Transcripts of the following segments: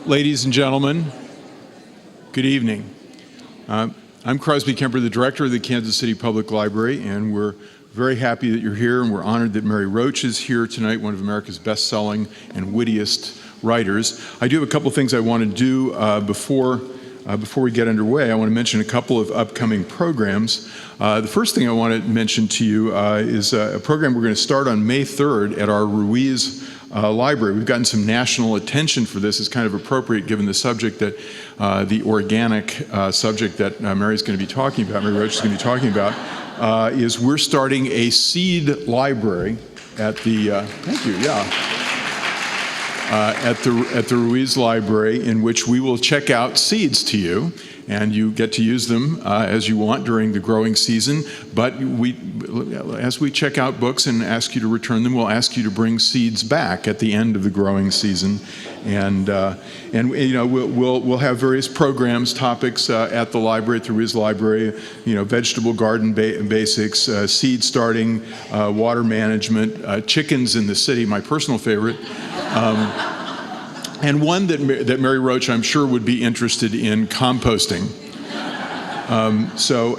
Ladies and gentlemen, good evening. I'm Crosby Kemper, the director of the Kansas City Public Library, and we're very happy that you're here, and we're honored that Mary Roach is here tonight, one of America's best-selling and wittiest writers. I do have a couple things I want to do before we get underway. I want to mention a couple of upcoming programs. The first thing I want to mention to you is a program we're going to start on May 3rd at our Ruiz Library. We've gotten some national attention for this. It's kind of appropriate given the subject that, the organic subject that Mary's going to be talking about, Mary Roach is going to be talking about, is we're starting a seed library at the, thank you, yeah. At the Ruiz Library, in which we will check out seeds to you, and you get to use them as you want during the growing season. But as we check out books and ask you to return them, we'll ask you to bring seeds back at the end of the growing season, and you know we'll have various programs, topics at the library, at the Ruiz Library. You know, vegetable garden basics, seed starting, water management, chickens in the city, my personal favorite. And one that Mary Roach, I'm sure, would be interested in, composting. So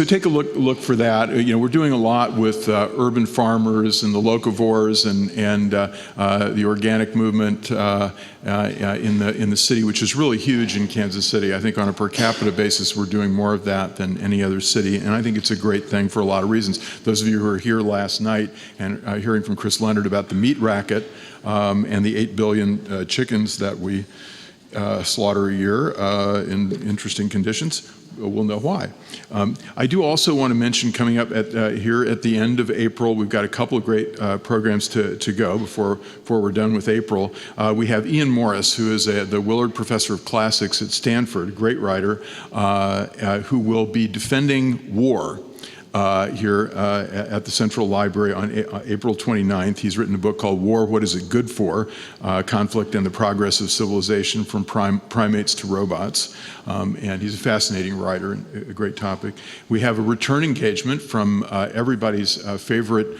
take a look for that. You know, we're doing a lot with urban farmers and the locavores and the organic movement in the city, which is really huge in Kansas City. I think on a per capita basis, we're doing more of that than any other city, and I think it's a great thing for a lot of reasons. Those of you who were here last night and hearing from Chris Leonard about the meat racket and the 8 billion chickens that we slaughter a year in interesting conditions, we'll know why. I do also want to mention, coming up here at the end of April, we've got a couple of great programs to go before we're done with April. We have Ian Morris, who is the Willard Professor of Classics at Stanford, a great writer, who will be defending war here at the Central Library on April 29th. He's written a book called War, What Is It Good For? Conflict and the Progress of Civilization from Primates to Robots. And he's a fascinating writer and a great topic. We have a return engagement from everybody's favorite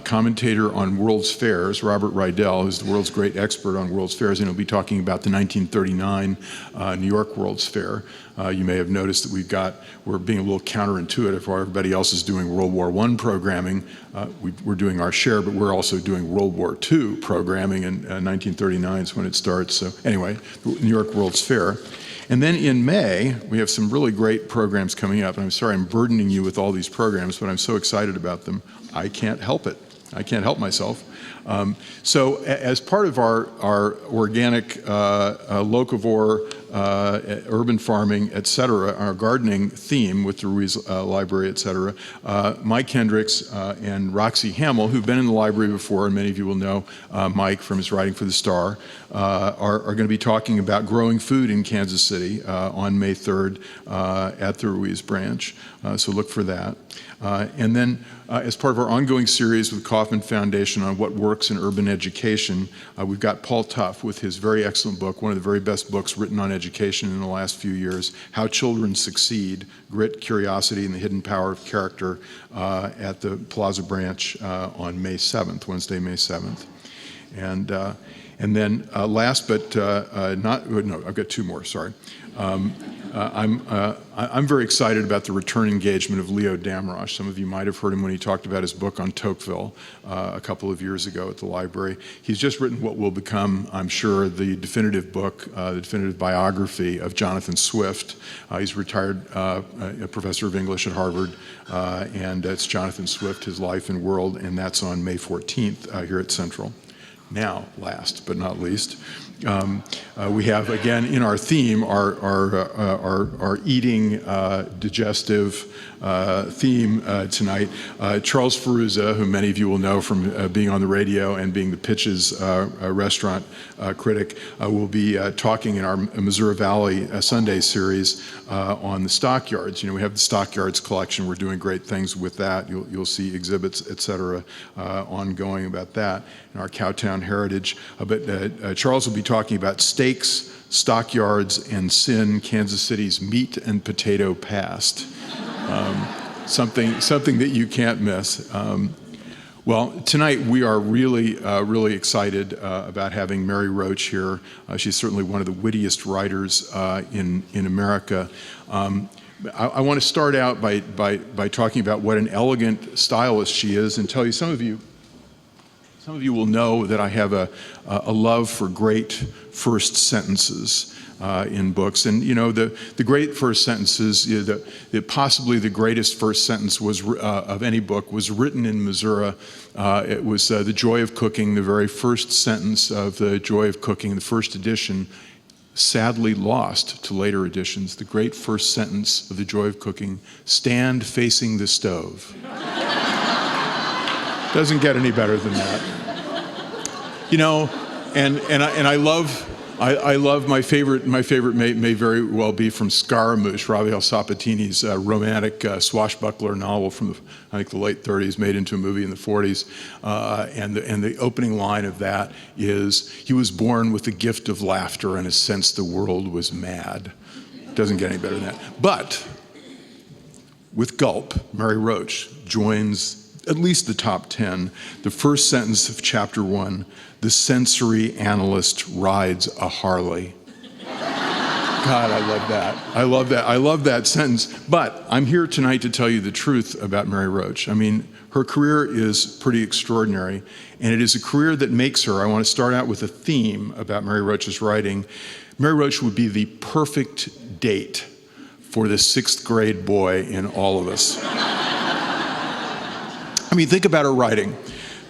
commentator on World's Fairs, Robert Rydell, who's the world's great expert on World's Fairs, and he'll be talking about the 1939 New York World's Fair. You may have noticed that we're being a little counterintuitive while everybody else is doing World War I programming. We're doing our share, but we're also doing World War II programming, and 1939 is when it starts. So anyway, the New York World's Fair. And then in May, we have some really great programs coming up. And I'm sorry I'm burdening you with all these programs, but I'm so excited about them. I can't help it. I can't help myself. So as part of our organic locavore, urban farming, et cetera, our gardening theme with the Ruiz Library, et cetera, Mike Hendricks and Roxy Hamill, who've been in the library before, and many of you will know Mike from his writing for The Star, are going to be talking about growing food in Kansas City on May 3rd at the Ruiz branch. So look for that. And then as part of our ongoing series with Kauffman Foundation on what works in urban education, we've got Paul Tough with his very excellent book, one of the very best books written on education in the last few years, How Children Succeed, Grit, Curiosity, and the Hidden Power of Character, at the Plaza Branch on May 7th, Wednesday, May 7th. And then last but no, I've got two more, sorry. I'm very excited about the return engagement of Leo Dhanraj. Some of you might have heard him when he talked about his book on Tocqueville a couple of years ago at the library. He's just written what will become, I'm sure, the definitive book, the definitive biography of Jonathan Swift. He's retired a professor of English at Harvard, and it's Jonathan Swift, His Life and World, and that's on May 14th here at Central. Now, last but not least, we have, again, in our theme, our eating, digestive theme tonight. Charles Ferruzza, who many of you will know from being on the radio and being the Pitches restaurant critic, will be talking in our Missouri Valley Sunday series on the stockyards. You know, we have the stockyards collection. We're doing great things with that. You'll see exhibits, et cetera, ongoing about that in our Cowtown heritage. But Charles will be talking about steaks, stockyards, and sin, Kansas City's meat and potato past. Something that you can't miss. Well, tonight we are really excited about having Mary Roach here. She's certainly one of the wittiest writers in America. I want to start out by talking about what an elegant stylist she is, and tell you some of you will know that I have a love for great first sentences in books. And you know, the great first sentences, possibly the greatest first sentence was of any book was written in Missouri. It was The Joy of Cooking, the very first sentence of The Joy of Cooking, the first edition, sadly lost to later editions. The great first sentence of The Joy of Cooking: stand facing the stove. Doesn't get any better than that. You know, and I love my favorite may very well be from Scaramouche, Raphael Sabatini's romantic swashbuckler novel from I think the late 30s, made into a movie in the 40s. And the opening line of that is, "He was born with the gift of laughter and a sense the world was mad." Doesn't get any better than that. But with Gulp, Mary Roach joins at least the top 10. The first sentence of chapter 1: "The sensory analyst rides a Harley." God, I love that. I love that sentence. But I'm here tonight to tell you the truth about Mary Roach. I mean, her career is pretty extraordinary, and it is a career that makes her. I want to start out with a theme about Mary Roach's writing. Mary Roach would be the perfect date for the 6th grade boy in all of us. I mean, think about her writing.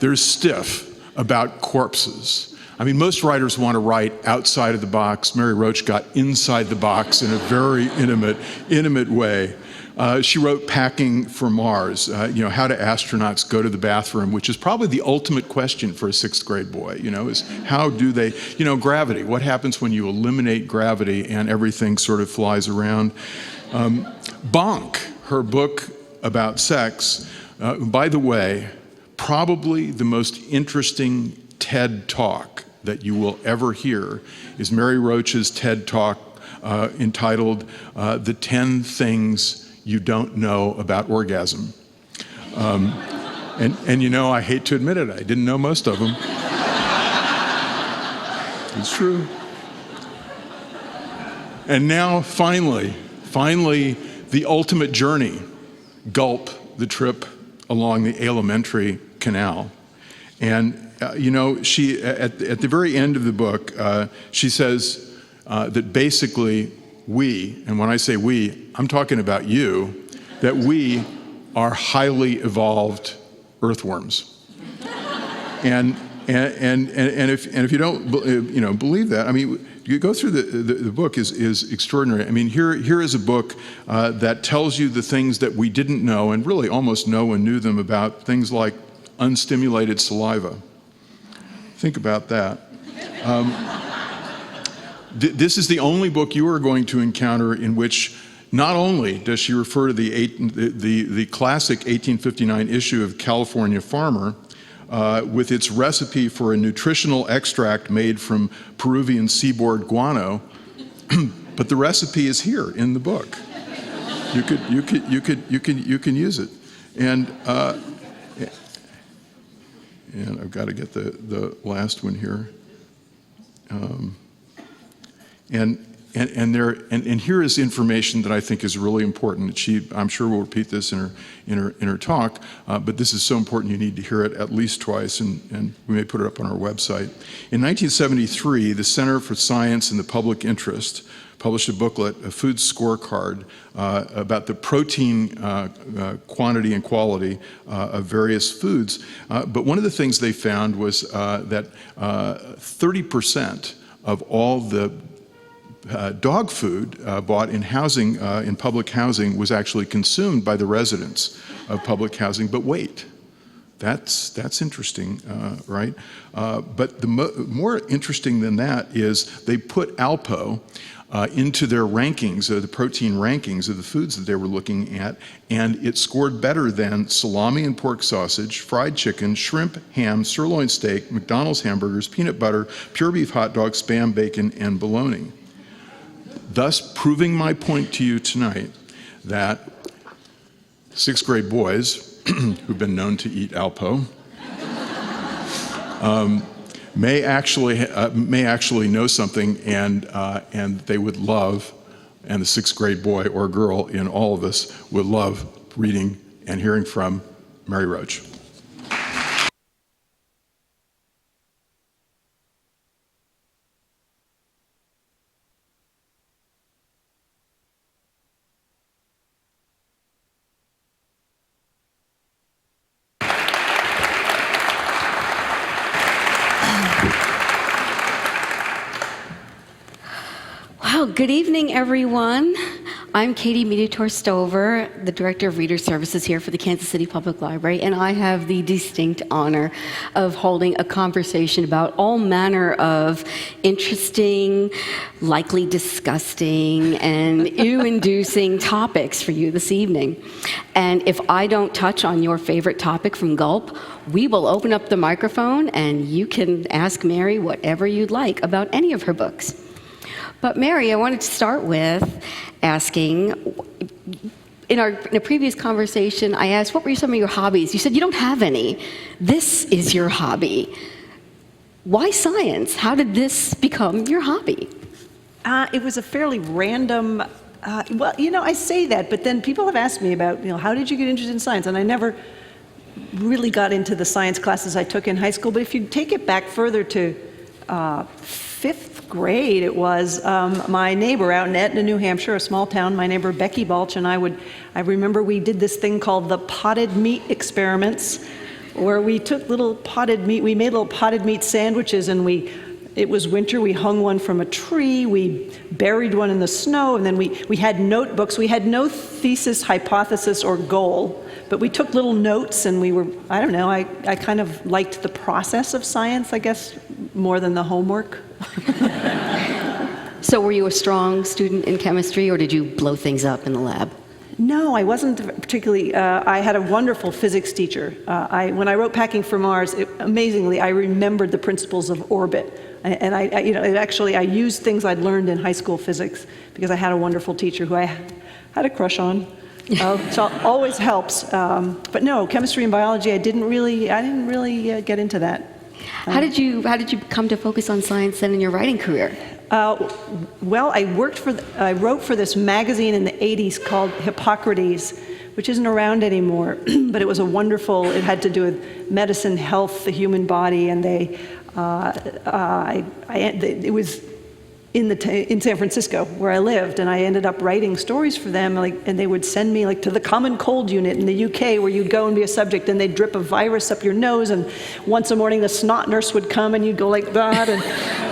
There's stiff about corpses. I mean, most writers want to write outside of the box. Mary Roach got inside the box in a very intimate way. She wrote Packing for Mars, how do astronauts go to the bathroom, which is probably the ultimate question for a 6th grade boy, is how do they, gravity. What happens when you eliminate gravity and everything sort of flies around? Bonk, her book about sex. By the way, probably the most interesting TED Talk that you will ever hear is Mary Roach's TED Talk entitled "The 10 Things You Don't Know About Orgasm." And I hate to admit it, I didn't know most of them. It's true. And now, finally, the ultimate journey, Gulp, the trip along the Alimentary Canal. And, she, at the very end of the book, she says that basically we, and when I say we, I'm talking about you, that we are highly evolved earthworms. And if you don't, believe that, I mean, you go through the book is extraordinary. I mean, here is a book that tells you the things that we didn't know, and really almost no one knew them about, things like unstimulated saliva. Think about that. This is the only book you are going to encounter in which not only does she refer to the classic 1859 issue of California Farmer, with its recipe for a nutritional extract made from Peruvian seaboard guano, but the recipe is here in the book. You can use it, and I've got to get the last one here, And here is information that I think is really important. I'm sure will repeat this in her talk, but this is so important you need to hear it at least twice, and we may put it up on our website. In 1973, the Center for Science and the Public Interest published a booklet, a food scorecard, about the protein quantity and quality of various foods. But one of the things they found was that 30% of all the dog food bought in housing, in public housing, was actually consumed by the residents of public housing. But wait, that's interesting, right? But the more interesting than that is they put Alpo into their rankings, the protein rankings of the foods that they were looking at, and it scored better than salami and pork sausage, fried chicken, shrimp, ham, sirloin steak, McDonald's hamburgers, peanut butter, pure beef hot dogs, Spam, bacon, and bologna. Thus proving my point to you tonight that 6th grade boys who've been known to eat Alpo may actually know something, and they would love, and the sixth grade boy or girl in all of us would love reading and hearing from Mary Roach. Well, good evening, everyone. I'm Kaite Stover, the Director of Reader Services here for the Kansas City Public Library, and I have the distinct honor of holding a conversation about all manner of interesting, likely disgusting, and ew-inducing topics for you this evening. And if I don't touch on your favorite topic from Gulp, we will open up the microphone and you can ask Mary whatever you'd like about any of her books. But Mary, I wanted to start with asking, in a previous conversation, I asked, what were some of your hobbies? You said you don't have any. This is your hobby. Why science? How did this become your hobby? It was a fairly random, I say that, but then people have asked me about, how did you get interested in science? And I never really got into the science classes I took in high school. But if you take it back further to fifth grade, it was my neighbor out in Etna, New Hampshire, a small town, my neighbor Becky Balch, and I remember we did this thing called the potted meat experiments, where we took little potted meat, we made little potted meat sandwiches, and it was winter, we hung one from a tree, we buried one in the snow, and then we had notebooks. We had no thesis, hypothesis, or goal, but we took little notes, and I kind of liked the process of science, I guess, more than the homework. So were you a strong student in chemistry, or did you blow things up in the lab? No, I wasn't particularly. I had a wonderful physics teacher. When I wrote Packing for Mars, amazingly, I remembered the principles of orbit. And I used things I'd learned in high school physics because I had a wonderful teacher who I had a crush on. So it always helps. But no, chemistry and biology, I didn't really get into that. How did you come to focus on science then in your writing career? Well, I wrote for this magazine in the 80s called Hippocrates, which isn't around anymore, but it was it had to do with medicine, health, the human body, and it was in San Francisco where I lived, and I ended up writing stories for them, and they would send me to the Common Cold Unit in the UK, where you'd go and be a subject, and they'd drip a virus up your nose, and once a morning the snot nurse would come, and you'd go like that, and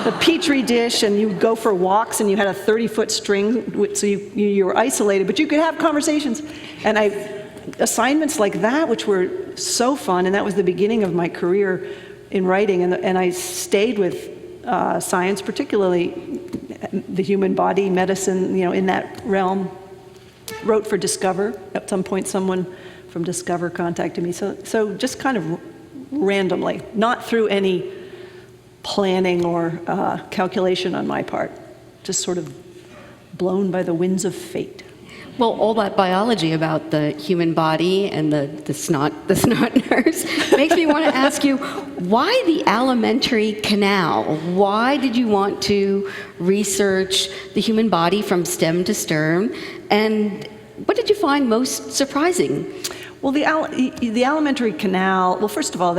the petri dish, and you'd go for walks, and you had a 30-foot string, so you were isolated, but you could have conversations, and assignments like that, which were so fun, and that was the beginning of my career in writing, and I stayed with science, particularly the human body, medicine, in that realm. Wrote for Discover. At some point, someone from Discover contacted me. So just kind of randomly, not through any planning or calculation on my part, just sort of blown by the winds of fate. Well, all that biology about the human body and the snot nurse makes me want to ask you, why the Alimentary Canal? Why did you want to research the human body from stem to stern? And what did you find most surprising? Well, the Alimentary Canal, well, first of all,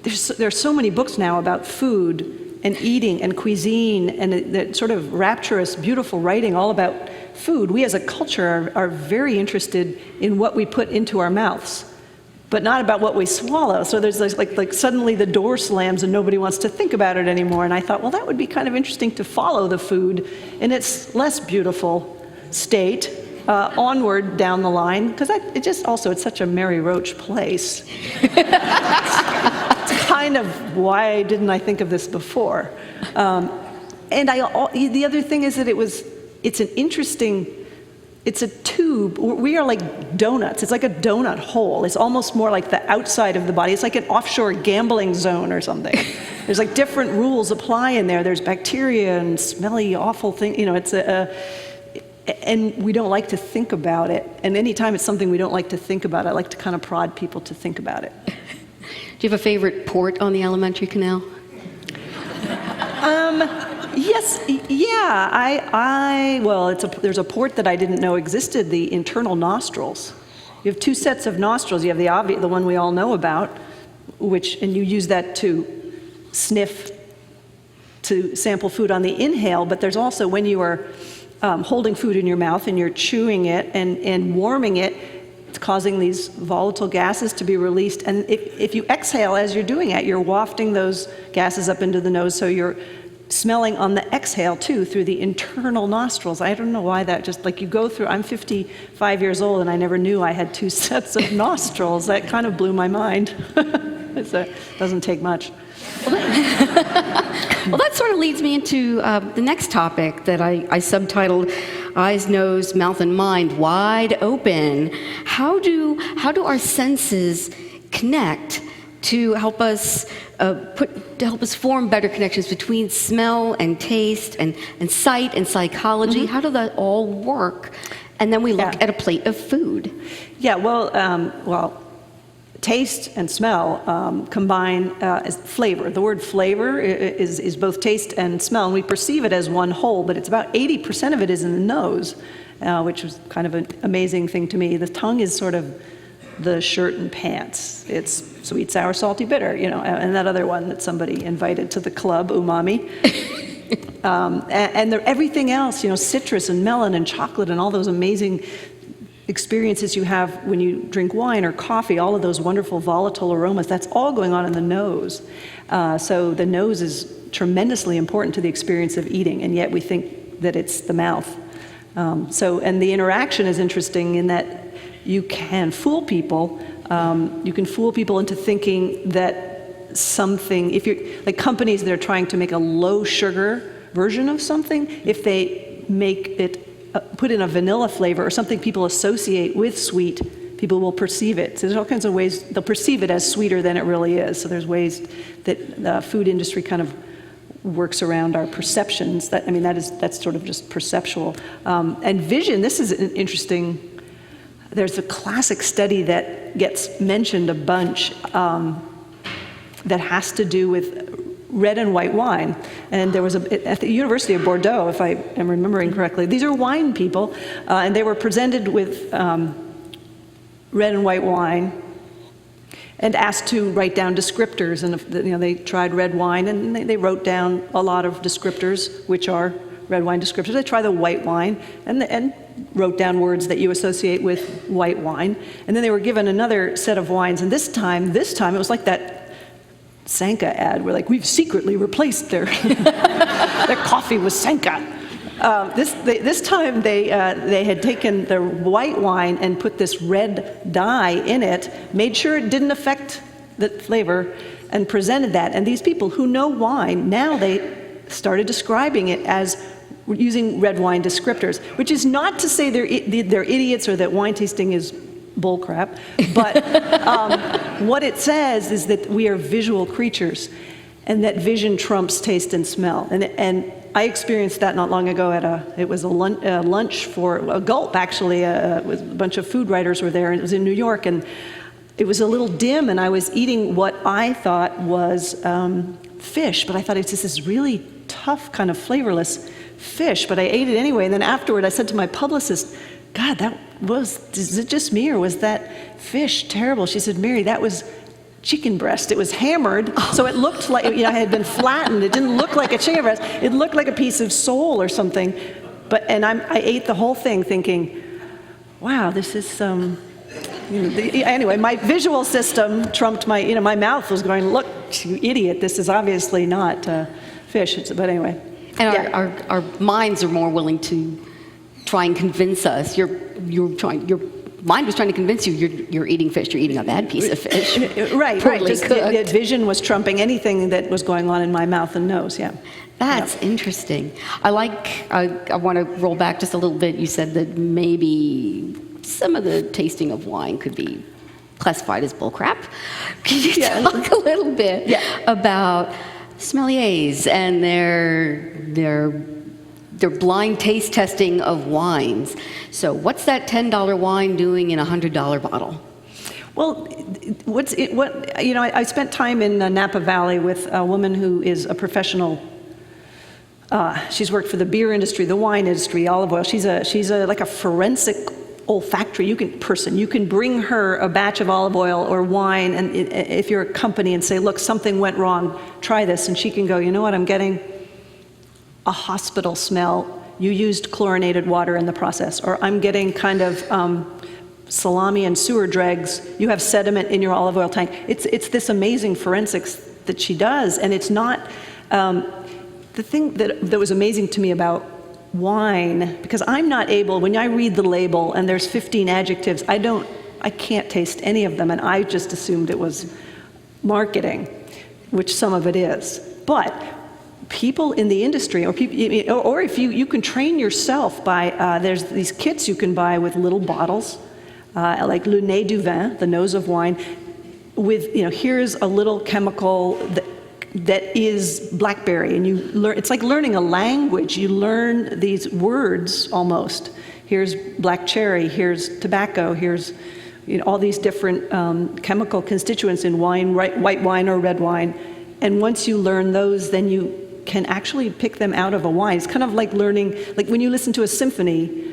there's so many books now about food and eating and cuisine and that sort of rapturous, beautiful writing all about food. We as a culture are very interested in what we put into our mouths, but not about what we swallow. So there's like suddenly the door slams and nobody wants to think about it anymore. And I thought, well, that would be kind of interesting to follow the food in its less beautiful state onward down the line, because it's such a Mary Roach place. It's kind of why didn't I think of this before? And the other thing is that it's a tube. We are like donuts. It's like a donut hole. It's almost more like the outside of the body. It's like an offshore gambling zone or something. There's like different rules apply in there. There's bacteria and smelly, awful thing. And we don't like to think about it. And anytime it's something we don't like to think about, I like to kind of prod people to think about it. Do you have a favorite port on the Alimentary Canal? Yes, yeah. Well, there's a port that I didn't know existed, the internal nostrils. You have two sets of nostrils. You have the one we all know about, and you use that to sniff, to sample food on the inhale, but there's also when you are holding food in your mouth and you're chewing it and warming it, it's causing these volatile gases to be released. And if you exhale as you're doing it, you're wafting those gases up into the nose, so you're smelling on the exhale too through the internal nostrils. I don't know why that just like you go through. I'm 55 years old and I never knew I had two sets of nostrils. That kind of blew my mind. It doesn't take much. Well, that sort of leads me into the next topic that I subtitled Eyes, Nose, Mouth, and Mind Wide Open. How do our senses connect to help us form better connections between smell and taste and sight and psychology? How does that all work? And then we look at a plate of food. Yeah, well, taste and smell combine as flavor. The word flavor is both taste and smell, and we perceive it as one whole, but it's about 80% of it is in the nose, which was kind of an amazing thing to me. The tongue is sort of the shirt and pants. It's sweet, sour, salty, bitter, and that other one that somebody invited to the club, umami. And everything else, citrus and melon and chocolate and all those amazing experiences you have when you drink wine or coffee, all of those wonderful volatile aromas, that's all going on in the nose. So the nose is tremendously important to the experience of eating, and yet we think that it's the mouth. And the interaction is interesting in that you can fool people. You can fool people into thinking that something, if you're like companies that are trying to make a low sugar version of something, if they make it put in a vanilla flavor or something people associate with sweet, people will perceive it. So there's all kinds of ways they'll perceive it as sweeter than it really is. So there's ways that the food industry kind of works around our perceptions. That's sort of just perceptual. And vision, this is an interesting. There's a classic study that gets mentioned a bunch that has to do with red and white wine. And there was at the University of Bordeaux, if I am remembering correctly, these are wine people, and they were presented with red and white wine and asked to write down descriptors. And they tried red wine and they wrote down a lot of descriptors, which are red wine descriptors. They try the white wine and wrote down words that you associate with white wine. And then they were given another set of wines. And this time it was like that Sanka ad where we've secretly replaced their their coffee with Sanka. This time they had taken the white wine and put this red dye in it, made sure it didn't affect the flavor, and presented that. And these people who know wine, now they started describing it as using red wine descriptors, which is not to say they're idiots or that wine tasting is bullcrap, but what it says is that we are visual creatures and that vision trumps taste and smell. And I experienced that not long ago it was a lunch for a Gulp, actually. With a bunch of food writers were there, and it was in New York, and it was a little dim, and I was eating what I thought was fish, but I thought it's just this really tough, kind of flavorless fish, but I ate it anyway. And then afterward, I said to my publicist, God, is it just me, or was that fish terrible? She said, Mary, that was chicken breast. It was hammered, so it looked like it had been flattened. It didn't look like a chicken breast. It looked like a piece of sole or something. I ate the whole thing thinking, wow, this is anyway, my visual system trumped my mouth was going, look, you idiot, this is obviously not fish. But anyway. And our minds are more willing to try and convince us. Your mind was trying to convince you you're eating fish. You're eating a bad piece of fish. Right. Just the vision was trumping anything that was going on in my mouth and nose. Yeah. That's interesting. I want to roll back just a little bit. You said that maybe some of the tasting of wine could be classified as bullcrap. Can you talk a little bit about sommeliers and their blind taste testing of wines? So what's that $10 wine doing in a $100 bottle? Well, I spent time in Napa Valley with a woman who is a professional. She's worked for the beer industry, the wine industry, olive oil. She's like a forensic olfactory person. You can bring her a batch of olive oil or wine, and if you're a company, and say, look, something went wrong, try this, and she can go, you know what, I'm getting a hospital smell. You used chlorinated water in the process, or I'm getting kind of salami and sewer dregs. You have sediment in your olive oil tank. It's this amazing forensics that she does, and it's not. The thing that was amazing to me about wine, because I'm not able, when I read the label and there's 15 adjectives, I can't taste any of them, and I just assumed it was marketing, which some of it is. But people in the industry, or if you can train yourself by, there's these kits you can buy with little bottles, like Le Nez du Vin, the nose of wine, with, here's a little chemical that is blackberry, and you learn. It's like learning a language. You learn these words almost. Here's black cherry. Here's tobacco. Here's all these different chemical constituents in wine, white wine or red wine. And once you learn those, then you can actually pick them out of a wine. It's kind of like learning, like when you listen to a symphony.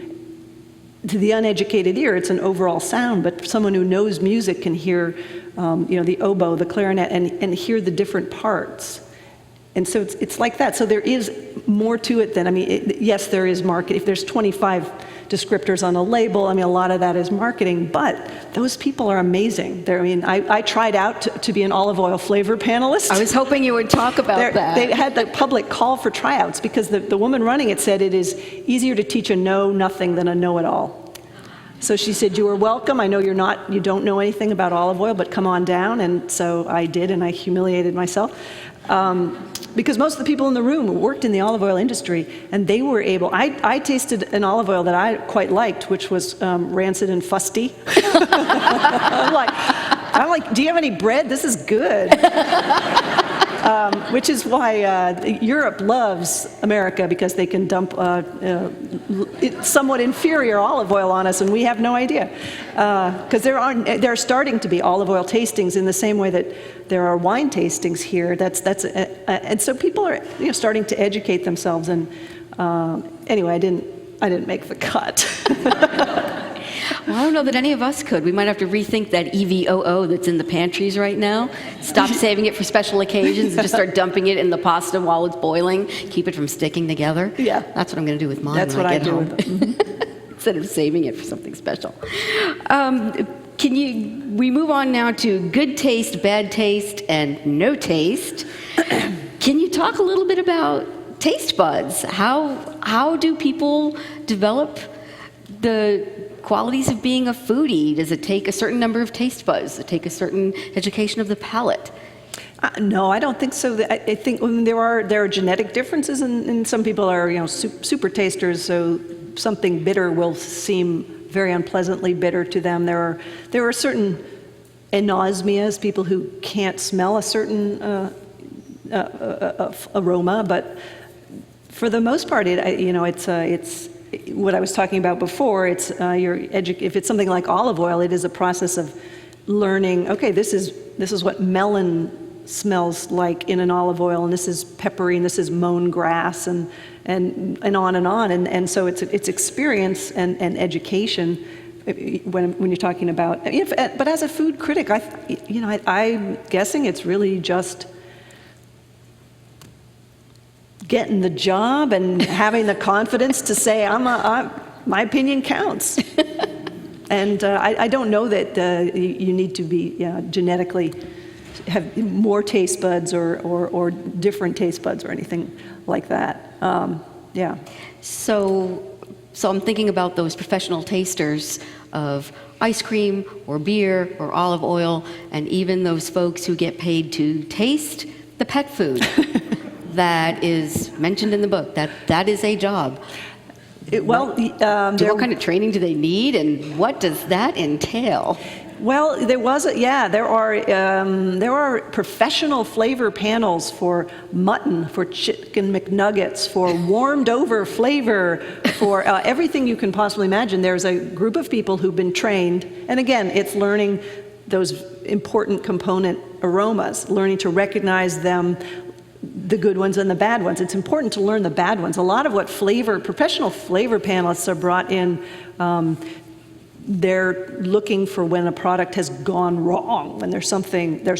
To the uneducated ear, it's an overall sound, but someone who knows music can hear, the oboe, the clarinet, and hear the different parts. And so it's like that. So there is more to it than, yes, there is market. If there's 25 descriptors on a label, a lot of that is marketing, but those people are amazing. I tried out to be an olive oil flavor panelist. I was hoping you would talk about that. They had the public call for tryouts because the woman running it said it is easier to teach a know-nothing than a know-it-all. So she said, you are welcome. I know you don't know anything about olive oil, but come on down. And so I did, and I humiliated myself. Because most of the people in the room worked in the olive oil industry, and they were able. I tasted an olive oil that I quite liked, which was rancid and fusty. I'm like, do you have any bread? This is good. Which is why Europe loves America, because they can dump somewhat inferior olive oil on us, and we have no idea. Because there are starting to be olive oil tastings in the same way that there are wine tastings here. And so people are starting to educate themselves. And anyway, I didn't make the cut. Well, I don't know that any of us could. We might have to rethink that EVOO that's in the pantries right now. Stop saving it for special occasions and just start dumping it in the pasta while it's boiling. Keep it from sticking together. Yeah. That's what I'm going to do with mine That's when what I I get do home. with them. Instead of saving it for something special. We move on now to good taste, bad taste, and no taste. Can you talk a little bit about taste buds? How do people develop the qualities of being a foodie? Does it take a certain number of taste buds? Does it take a certain education of the palate? No, I don't think so. I think there are genetic differences, and some people are super tasters, so something bitter will seem very unpleasantly bitter to them. There are certain anosmias, people who can't smell a certain aroma, but for the most part, it's what I was talking about before. It's if it's something like olive oil, it is a process of learning. Okay, this is what melon smells like in an olive oil, and this is peppery, and this is mown grass, and on and on. And so it's experience and education when you're talking about. But as a food critic, I'm guessing it's really just getting the job and having the confidence to say, my opinion counts. And I don't know that you need to be genetically have more taste buds or different taste buds or anything like that. Yeah. So I'm thinking about those professional tasters of ice cream or beer or olive oil, and even those folks who get paid to taste the pet food. That is mentioned in the book. That is a job. What kind of training do they need, and what does that entail? Well, there are professional flavor panels for mutton, for chicken McNuggets, for warmed over flavor, for everything you can possibly imagine. There's a group of people who've been trained, and again, it's learning those important component aromas, learning to recognize them, the good ones and the bad ones. It's important to learn the bad ones. A lot of what professional flavor panelists are brought in, they're looking for when a product has gone wrong, when there's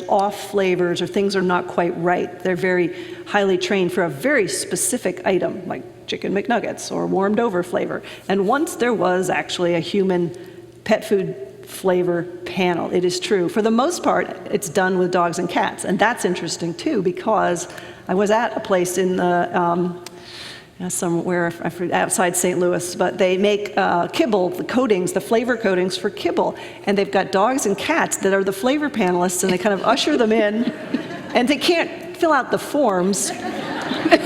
off flavors or things are not quite right. They're very highly trained for a very specific item, like chicken McNuggets or warmed over flavor. And once there was actually a human pet food flavor panel. It is true. For the most part, it's done with dogs and cats. And that's interesting too, because I was at a place in the, somewhere outside St. Louis, but they make kibble, the coatings, the flavor coatings for kibble. And they've got dogs and cats that are the flavor panelists, and they kind of usher them in, and they can't fill out the forms.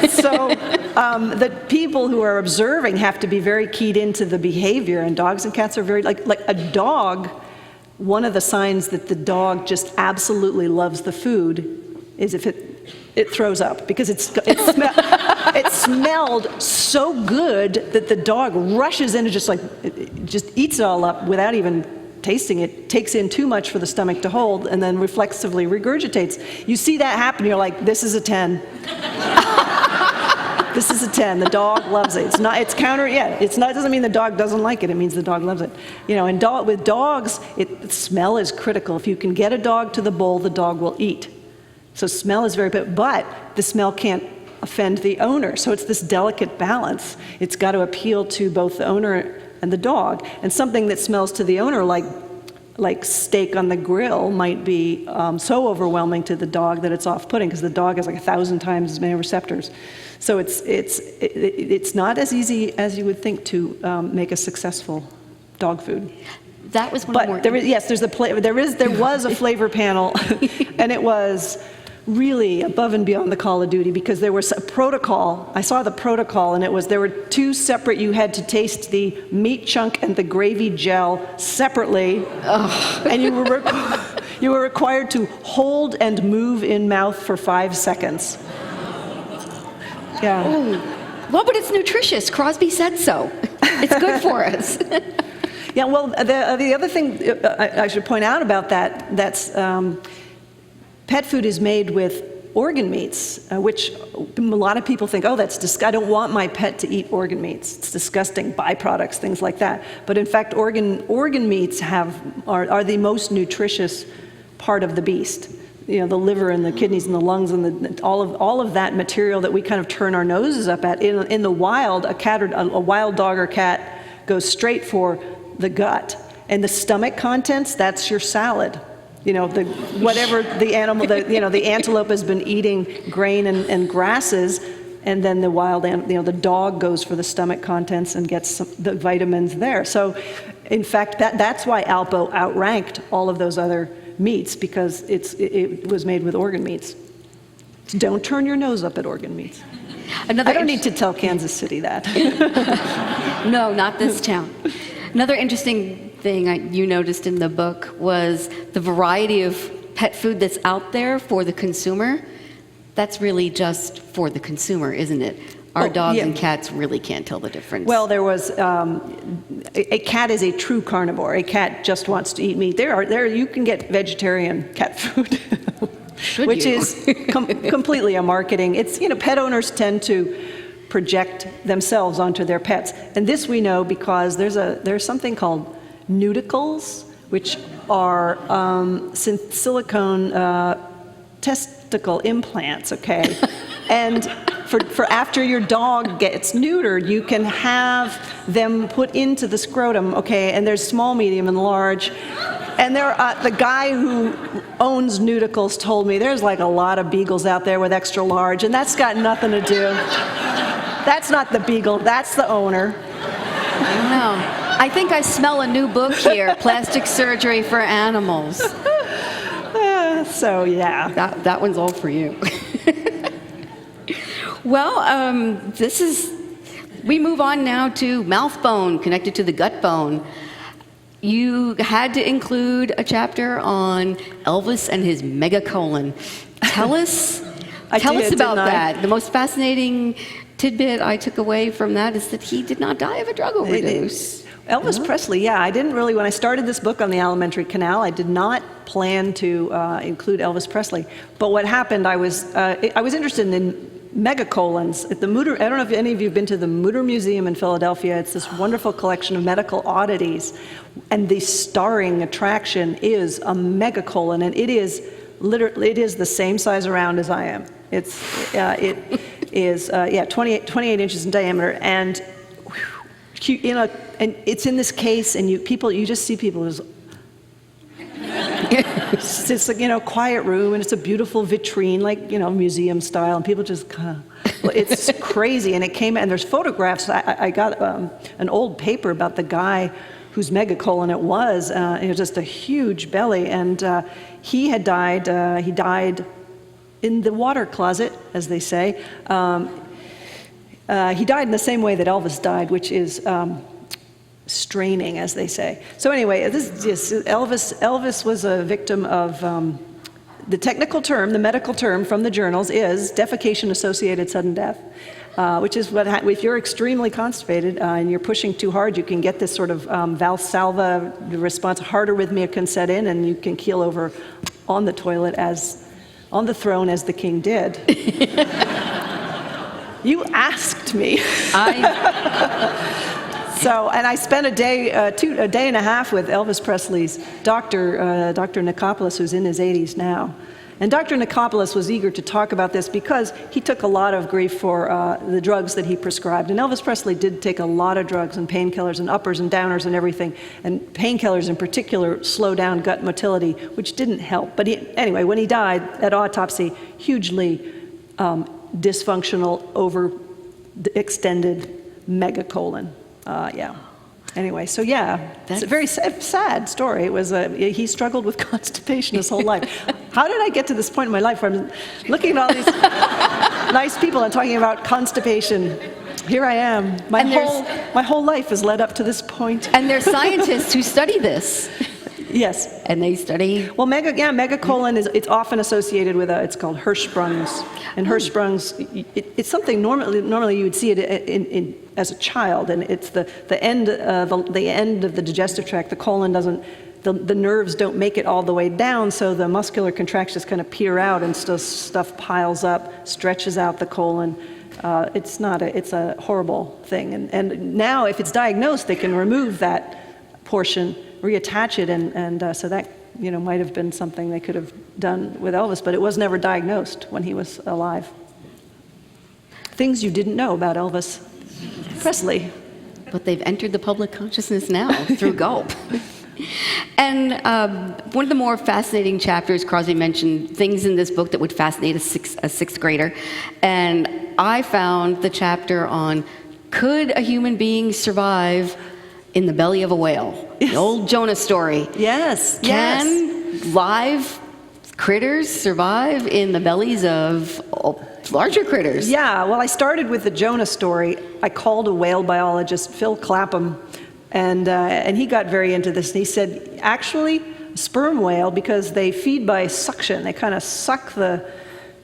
So the people who are observing have to be very keyed into the behavior, and dogs and cats are very, like a dog, one of the signs that the dog just absolutely loves the food is if it throws up, because it smelled so good that the dog rushes in and just eats it all up without even tasting it, takes in too much for the stomach to hold, and then reflexively regurgitates. You see that happen, you're like, this is a 10. This is a 10. The dog loves it. It doesn't mean the dog doesn't like it. It means the dog loves it. And with dogs, smell is critical. If you can get a dog to the bowl, the dog will eat. So smell is very big, but the smell can't offend the owner. So it's this delicate balance. It's got to appeal to both the owner and the dog. And something that smells to the owner, like steak on the grill, might be so overwhelming to the dog that it's off-putting, because the dog has like 1,000 times as many receptors. So it's not as easy as you would think to make a successful dog food. That was one but more. There was a flavor panel, and it was really above and beyond the call of duty, because there was a protocol. I saw the protocol, and there were two separate. You had to taste the meat chunk and the gravy gel separately, and you were required to hold and move in mouth for 5 seconds. Yeah. Ooh. Well, but it's nutritious. Crosby said so. It's good for us. Yeah. Well, the other thing I should point out about that's. Pet food is made with organ meats, which a lot of people think, oh, that's disgusting. I don't want my pet to eat organ meats. It's disgusting, byproducts, things like that. But in fact, organ meats are the most nutritious part of the beast. The liver and the kidneys and the lungs and all of that material that we kind of turn our noses up at. In the wild, a wild dog or cat goes straight for the gut, and the stomach contents, that's your salad. Whatever the animal, the antelope has been eating grain and grasses, and then the dog goes for the stomach contents and gets the vitamins there. So, in fact, that's why Alpo outranked all of those other meats, because it was made with organ meats. So don't turn your nose up at organ meats. I don't need to tell Kansas City that. No, not this town. Another interesting thing you noticed in the book was the variety of pet food that's out there for the consumer. That's really just for the consumer, isn't it? Our dogs and cats really can't tell the difference. Well, there was a cat is a true carnivore. A cat just wants to eat meat. You can get vegetarian cat food, which is completely a marketing. It's pet owners tend to project themselves onto their pets, and this we know because there's something called nudicles, which are silicone testicle implants. Okay, and for after your dog gets neutered, you can have them put into the scrotum. Okay, and there's small, medium, and large. And the guy who owns nudicles told me there's like a lot of beagles out there with extra large, and that's got nothing to do. That's not the beagle, that's the owner. I don't know. I think I smell a new book here, Plastic Surgery for Animals. So, yeah. That one's all for you. Well, we move on now to mouth bone, connected to the gut bone. You had to include a chapter on Elvis and his megacolon. Tell us about that. The most fascinating tidbit I took away from that is that he did not die of a drug overdose. Elvis Presley, yeah. I didn't really, when I started this book on the Alimentary Canal, I did not plan to include Elvis Presley. But what happened, I was interested in megacolons at the Mutter. I don't know if any of you have been to the Mutter Museum in Philadelphia. It's this wonderful collection of medical oddities. And the starring attraction is a megacolon, and it is literally, it is the same size around as I am. It is 28 inches in diameter, and and it's in this case, and you just see people just. It's like, quiet room, and it's a beautiful vitrine, like, museum style, and people just kind of, it's crazy. And it came, and there's photographs. I got an old paper about the guy whose megacolon it was. It was just a huge belly, and he died in the water closet, as they say. He died in the same way that Elvis died, which is straining, as they say. So anyway, Elvis was a victim of the technical term, the medical term from the journals is defecation-associated sudden death, which is what if you're extremely constipated and you're pushing too hard, you can get this sort of Valsalva response. Heart arrhythmia can set in, and you can keel over on the toilet on the throne as the king did. You asked me. So, and I spent a day and a half with Elvis Presley's doctor, Dr. Nicopoulos, who's in his 80s now. And Dr. Nicopoulos was eager to talk about this because he took a lot of grief for the drugs that he prescribed. And Elvis Presley did take a lot of drugs and painkillers and uppers and downers and everything. And painkillers in particular slow down gut motility, which didn't help. But anyway, when he died at autopsy, hugely dysfunctional, overextended megacolon. Anyway, so it's a very sad story. It was he struggled with constipation his whole life. How did I get to this point in my life where I'm looking at all these nice people and talking about constipation? Here I am. My whole life has led up to this point. And there's scientists who study this. Yes. And they study. Well, megacolon it's often associated with it's called Hirschsprung's, and Hirschsprung's it's something normally you would see it as a child, and it's the end of the digestive tract. The colon doesn't. The nerves don't make it all the way down, so the muscular contractions kind of peer out, and stuff piles up, stretches out the colon. It's a horrible thing, and now if it's diagnosed, they can remove that portion, reattach it, and so that might have been something they could have done with Elvis, but it was never diagnosed when he was alive. Things you didn't know about Elvis Presley. But they've entered the public consciousness now through Gulp. And one of the more fascinating chapters, Crosby mentioned things in this book that would fascinate a sixth grader. And I found the chapter on could a human being survive in the belly of a whale? Yes. The old Jonah story. Yes. Can live critters survive in the bellies of larger critters? Yeah, well, I started with the Jonah story. I called a whale biologist, Phil Clapham, and he got very into this. And he said, actually, sperm whale, because they feed by suction, they kind of suck the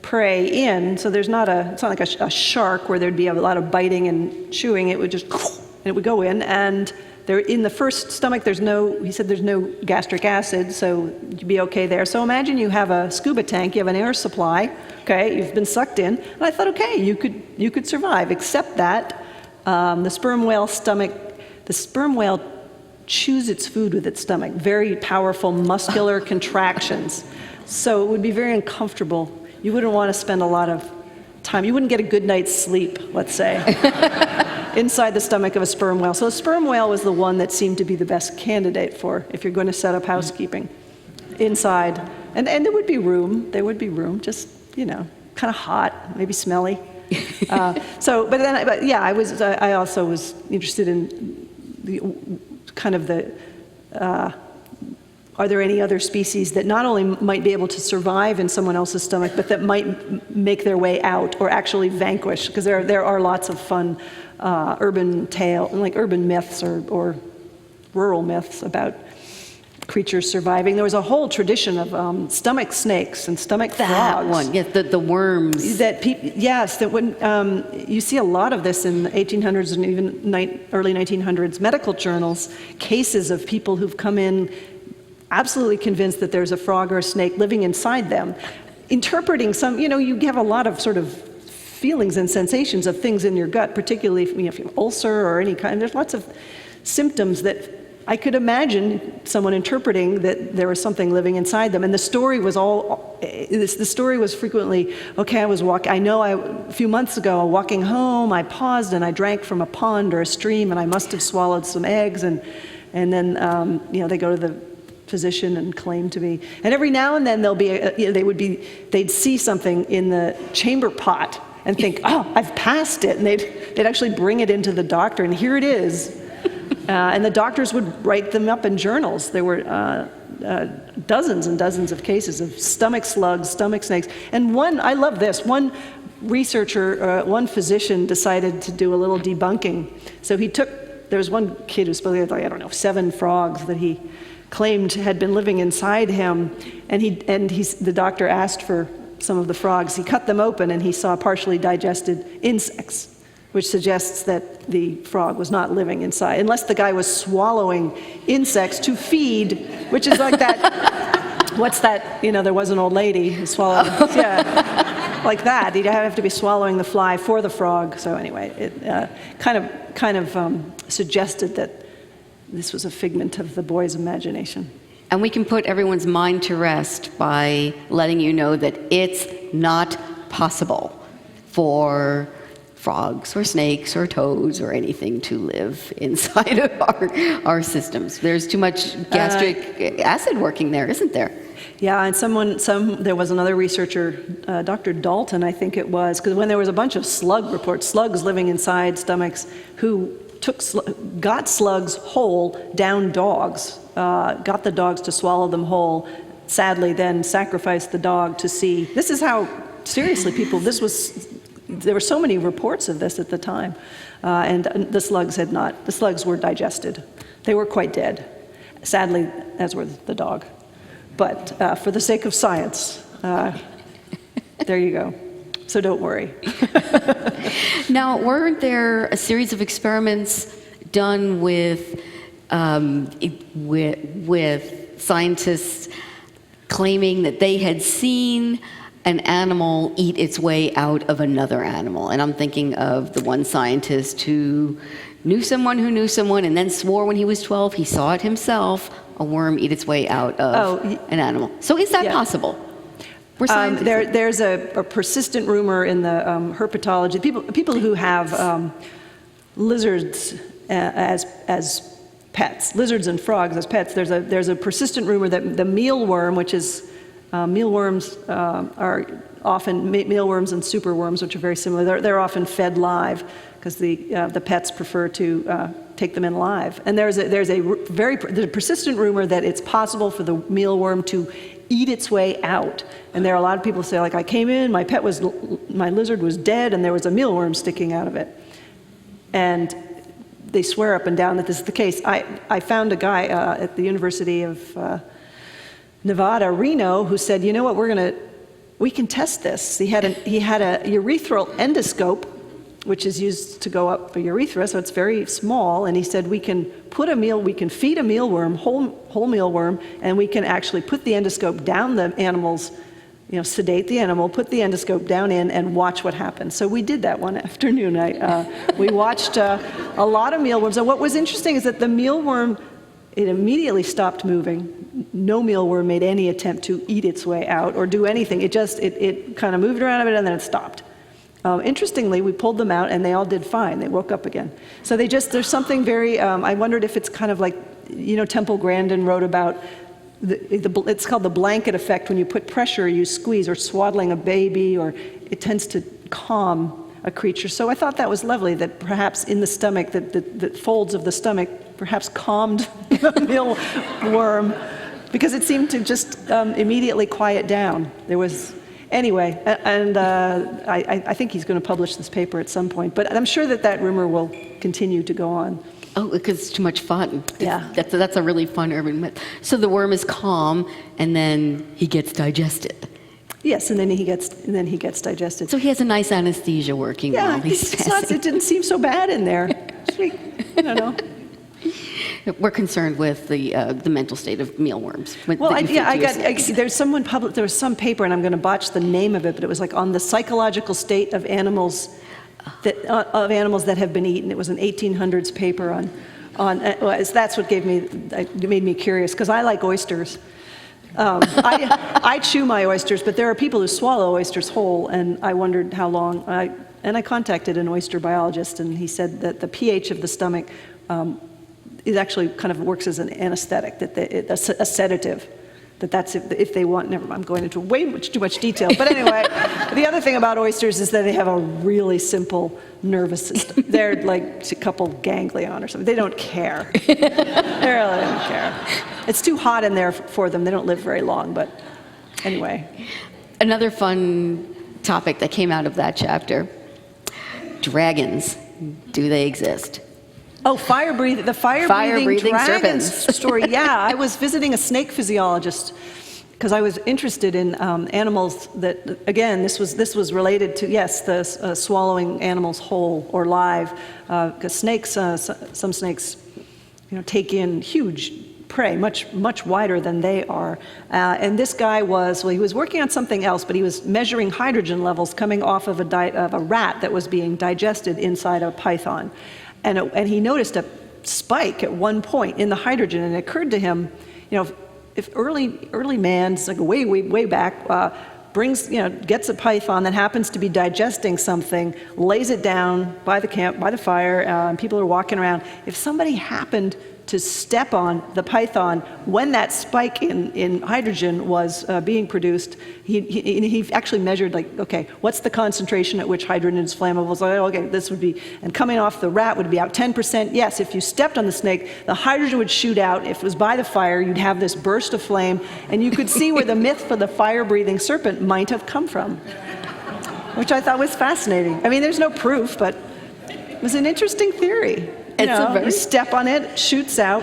prey in, so it's not like a shark where there'd be a lot of biting and chewing. It would just, and it would go in, and in the first stomach, he said there's no gastric acid, so you'd be okay there. So imagine you have a scuba tank, you have an air supply, okay, you've been sucked in, and I thought, okay, you could survive, except that the sperm whale chews its food with its stomach, very powerful muscular contractions. So it would be very uncomfortable. You wouldn't want to spend a lot of time, you wouldn't get a good night's sleep, let's say, inside the stomach of a sperm whale. So a sperm whale was the one that seemed to be the best candidate for if you're going to set up housekeeping inside. And there would be room, just, kind of hot, maybe smelly. I also was interested in are there any other species that not only might be able to survive in someone else's stomach, but that might make their way out or actually vanquish? Because there are lots of fun urban myths or rural myths about creatures surviving. There was a whole tradition of stomach snakes and stomach That frogs. one, yes, the worms. Yes, that when you see a lot of this in the 1800s and even early 1900s medical journals, cases of people who've come in absolutely convinced that there's a frog or a snake living inside them, interpreting some, you have a lot of sort of feelings and sensations of things in your gut, particularly if you have an ulcer or any kind. There's lots of symptoms that I could imagine someone interpreting that there was something living inside them. And the story was frequently, okay, a few months ago, walking home, I paused and I drank from a pond or a stream, and I must have swallowed some eggs, and then, they go to the physician and claim to be, and every now and then they'd see something in the chamber pot and think, oh, I've passed it, and they'd actually bring it into the doctor, and here it is. And the doctors would write them up in journals. There were dozens and dozens of cases of stomach slugs, stomach snakes. And I love this, one researcher, one physician decided to do a little debunking. So there was one kid who supposedly had, 7 frogs that he claimed had been living inside him. And the doctor asked for some of the frogs. He cut them open and he saw partially digested insects, which suggests that the frog was not living inside, unless the guy was swallowing insects to feed, which is like that, what's that, there was an old lady who swallowed, like that. He'd have to be swallowing the fly for the frog. So anyway, it kind of suggested that this was a figment of the boy's imagination. And we can put everyone's mind to rest by letting you know that it's not possible for frogs or snakes or toads or anything to live inside of our systems. There's too much gastric acid working there, isn't there? Yeah, and there was another researcher, Dr. Dalton, I think it was, because when there was a bunch of slug reports, slugs living inside stomachs, who got slugs whole down dogs, got the dogs to swallow them whole, sadly then sacrificed the dog to see. This is how seriously there were so many reports of this at the time, and the slugs were digested. They were quite dead, sadly, as were the dog. But for the sake of science, there you go. So don't worry. Now, weren't there a series of experiments done with scientists claiming that they had seen an animal eat its way out of another animal? And I'm thinking of the one scientist who knew someone and then swore when he was 12 he saw it himself, a worm eat its way out of an animal. So is that possible? There's a persistent rumor in the herpetology. People who have lizards as pets, lizards and frogs as pets. There's a persistent rumor that the mealworm, which is mealworms are often mealworms and superworms, which are very similar. They're often fed live because the pets prefer to take them in live. And there's a persistent rumor that it's possible for the mealworm to eat its way out. And there are a lot of people who say, like, I came in, my lizard was dead, and there was a mealworm sticking out of it. And they swear up and down that this is the case. I found a guy at the University of Nevada, Reno, who said, you know what, we can test this. He had a urethral endoscope, which is used to go up a urethra, so it's very small, and he said we can feed a mealworm, whole mealworm, and we can actually put the endoscope down the animal's, sedate the animal, put the endoscope down in, and watch what happens. So we did that one afternoon. We watched a lot of mealworms, and what was interesting is that the mealworm, it immediately stopped moving. No mealworm made any attempt to eat its way out or do anything. It kind of moved around a bit and then it stopped. Interestingly, we pulled them out and they all did fine. They woke up again. So there's something very, I wondered if it's kind of like, Temple Grandin wrote about, it's called the blanket effect. When you put pressure, you squeeze, or swaddling a baby, or it tends to calm a creature. So I thought that was lovely, that perhaps in the stomach, the folds of the stomach perhaps calmed the mealworm, because it seemed to just immediately quiet down. Anyway, and I think he's going to publish this paper at some point, but I'm sure that rumor will continue to go on. Oh, because it's too much fun. Yeah. That's a really fun urban myth. So the worm is calm, and then he gets digested. Yes, and then he gets digested. So he has a nice anesthesia working Yeah, while he's it didn't seem so bad in there. Sweet. I don't know. We're concerned with the mental state of mealworms. Well, there's there was some paper, and I'm going to botch the name of it, but it was like on the psychological state of animals that have been eaten. It was an 1800s paper that's what made me curious, because I like oysters. I chew my oysters, but there are people who swallow oysters whole, and I wondered how long. I contacted an oyster biologist, and he said that the pH of the stomach it actually kind of works as an anesthetic, a sedative. That's if they want. Never mind, I'm going into too much detail. But anyway, the other thing about oysters is that they have a really simple nervous system. They're like a couple ganglion or something. They don't care. They really don't care. It's too hot in there for them. They don't live very long. But anyway, another fun topic that came out of that chapter: dragons. Do they exist? Oh, the fire-breathing dragons serpents. story. Yeah, I was visiting a snake physiologist because I was interested in animals that, again, this was related to, yes, the swallowing animals whole or live, because snakes, some snakes, take in huge prey, much wider than they are. And this guy he was working on something else, but he was measuring hydrogen levels coming off of a rat that was being digested inside a python. And he noticed a spike at one point in the hydrogen, and it occurred to him, if early man, like way back, gets a python that happens to be digesting something, lays it down by the fire, and people are walking around. If somebody happened to step on the python when that spike in hydrogen was being produced, he actually measured, okay, what's the concentration at which hydrogen is flammable? So, okay, this would be, and coming off the rat would be out 10%. Yes, if you stepped on the snake, the hydrogen would shoot out. If it was by the fire, you'd have this burst of flame, and you could see where the myth for the fire-breathing serpent might have come from, which I thought was fascinating. I mean, there's no proof, but it was an interesting theory. You step on it, shoots out.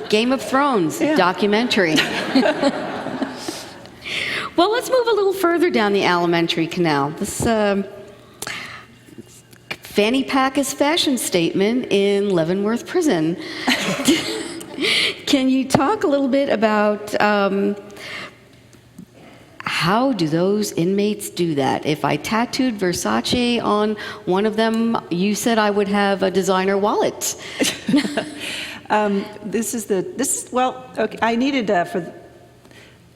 Game of Thrones documentary. Well, let's move a little further down the Alimentary Canal. This fanny pack is fashion statement in Leavenworth Prison. Can you talk a little bit about how do those inmates do that? If I tattooed Versace on one of them, you said I would have a designer wallet. Okay,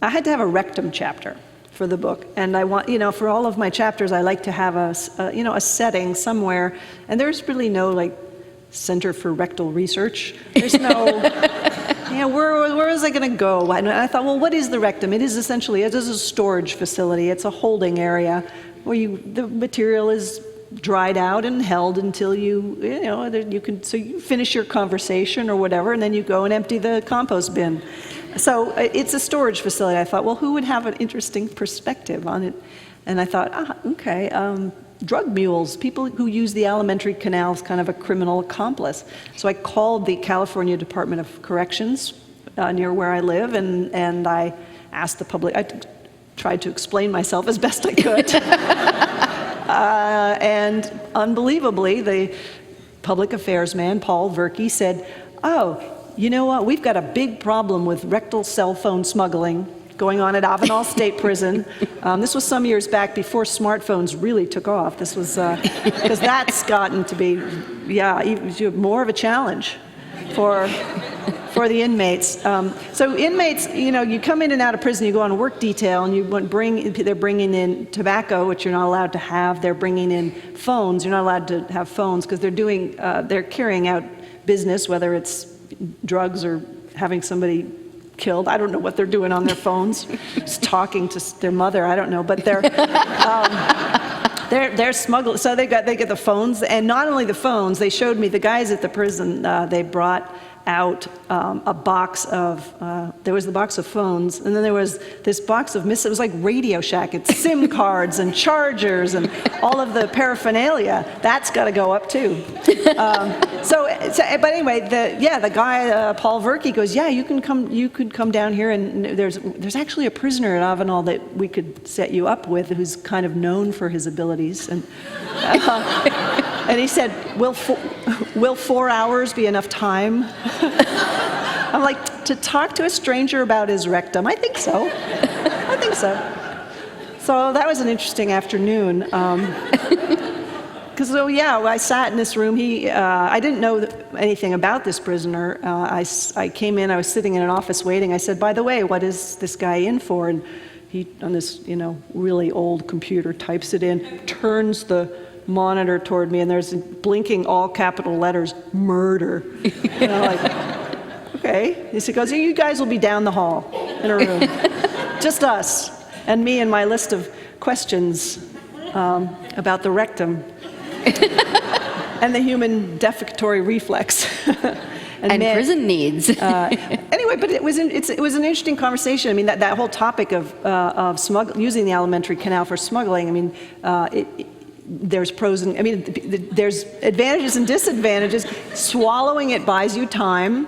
I had to have a rectum chapter for the book, and I want, for all of my chapters, I like to have a setting somewhere, and there's really no Center for Rectal Research. There's no. Where is I going to go? And I thought, well, what is the rectum? It is essentially, it is a storage facility. It's a holding area where the material is dried out and held until you finish your conversation or whatever, and then you go and empty the compost bin. So it's a storage facility. I thought, well, who would have an interesting perspective on it? And I thought, okay, drug mules, people who use the alimentary canal as kind of a criminal accomplice. So I called the California Department of Corrections near where I live, and I asked the public, I tried to explain myself as best I could. And unbelievably, the public affairs man, Paul Verkey, said, oh, you know what, we've got a big problem with rectal cell phone smuggling going on at Avenal State Prison. This was some years back before smartphones really took off. This was, because that's gotten to be, more of a challenge for the inmates. So inmates, you come in and out of prison, you go on work detail, and they're bringing in tobacco, which you're not allowed to have. They're bringing in phones. You're not allowed to have phones because they're carrying out business, whether it's drugs or having somebody killed. I don't know what they're doing on their phones, just talking to their mother. I don't know, but they're smuggling. So they get the phones, and not only the phones. They showed me the guys at the prison. They brought out a box of, there was the box of phones, and then there was this box of it was like Radio Shack. It's SIM cards and chargers and all of the paraphernalia. That's got to go up too. But anyway, the guy, Paul Verkey, goes, yeah, you could come down here, and there's actually a prisoner at Avenal that we could set you up with who's kind of known for his abilities. And and he said, will 4 hours be enough time? I'm like, to talk to a stranger about his rectum? I think so. I think so. So that was an interesting afternoon. Because, I sat in this room. I didn't know anything about this prisoner. I came in, I was sitting in an office waiting. I said, by the way, what is this guy in for? And he, on this, really old computer, types it in, turns the monitor toward me, and there's blinking all capital letters, murder. And I'm like, okay. He goes, you guys will be down the hall in a room. Just us, and me and my list of questions about the rectum and the human defecatory reflex. and prison needs. Anyway, but it was an interesting conversation. I mean, that whole topic of using the alimentary canal for smuggling. I mean, there's pros and there's advantages and disadvantages. Swallowing it buys you time,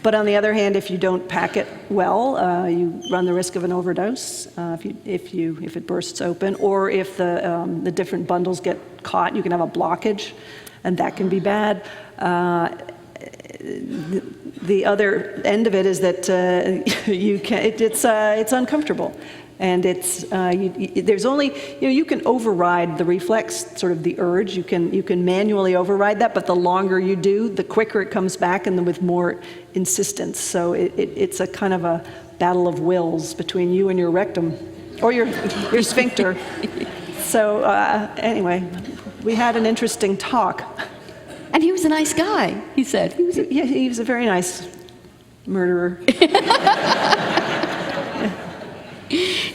but on the other hand, if you don't pack it well, you run the risk of an overdose if it bursts open, or if the different bundles get caught, you can have a blockage, and that can be bad. The other end of it is that it's uncomfortable. And there's only, you can override the reflex, sort of the urge. You can manually override that, but the longer you do, the quicker it comes back, and with more insistence. So it's a kind of a battle of wills between you and your rectum, or your sphincter. So anyway, we had an interesting talk. And he was a nice guy, he said. He was a very nice murderer.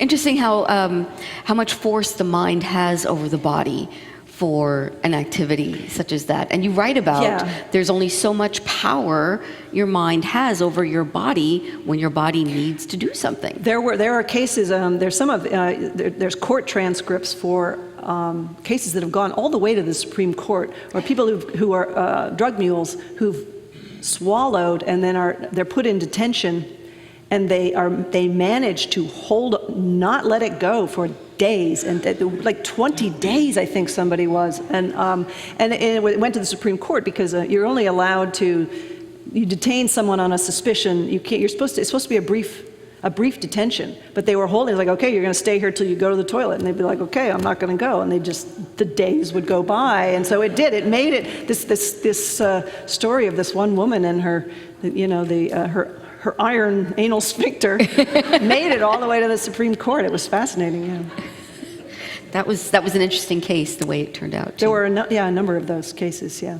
Interesting how much force the mind has over the body for an activity such as that. And you write about there's only so much power your mind has over your body when your body needs to do something. There are cases. There's court transcripts for cases that have gone all the way to the Supreme Court, or people who are drug mules who've swallowed and then they're put in detention. And they manage to not let it go for days, and like 20 days, I think somebody was, and it went to the Supreme Court because you're only allowed to, you detain someone on a suspicion. You can't. It's supposed to be a brief detention, but they were holding like, okay, you're going to stay here till you go to the toilet, and they'd be like, okay, I'm not going to go, and the days would go by, and so it did. It made it this story of this one woman and her, her iron anal sphincter made it all the way to the Supreme Court. It was fascinating, yeah. That was an interesting case, the way it turned out, too. There were a number of those cases, yeah.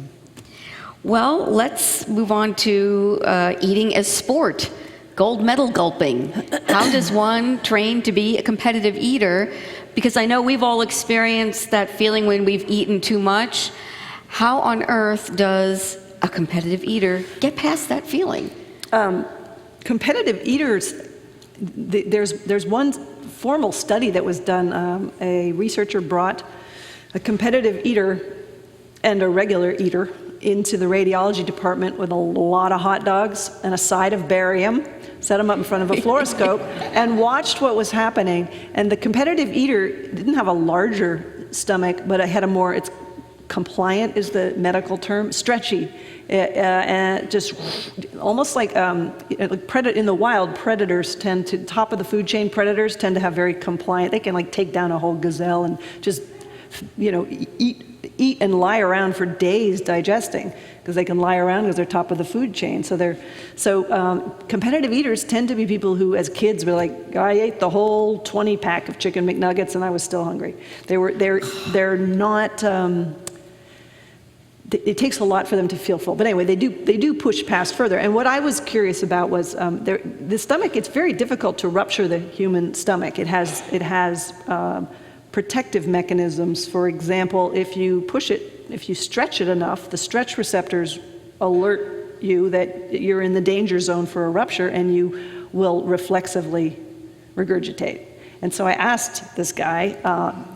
Well, let's move on to eating as sport, gold medal gulping. How does one train to be a competitive eater? Because I know we've all experienced that feeling when we've eaten too much. How on earth does a competitive eater get past that feeling? Competitive eaters, there's one formal study that was done. A researcher brought a competitive eater and a regular eater into the radiology department with a lot of hot dogs and a side of barium, set them up in front of a fluoroscope, and watched what was happening. And the competitive eater didn't have a larger stomach, but it had it's compliant is the medical term, stretchy. And just almost like in the wild, predators top of the food chain predators tend to have very compliant, they can take down a whole gazelle and just, eat and lie around for days digesting, because they can lie around because they're top of the food chain. So competitive eaters tend to be people who, as kids, were like, I ate the whole 20-pack of chicken McNuggets and I was still hungry. They're not. It takes a lot for them to feel full. But anyway, they do push past further. And what I was curious about was the stomach. It's very difficult to rupture the human stomach. It has protective mechanisms. For example, if you stretch it enough, the stretch receptors alert you that you're in the danger zone for a rupture, and you will reflexively regurgitate. And so I asked this guy,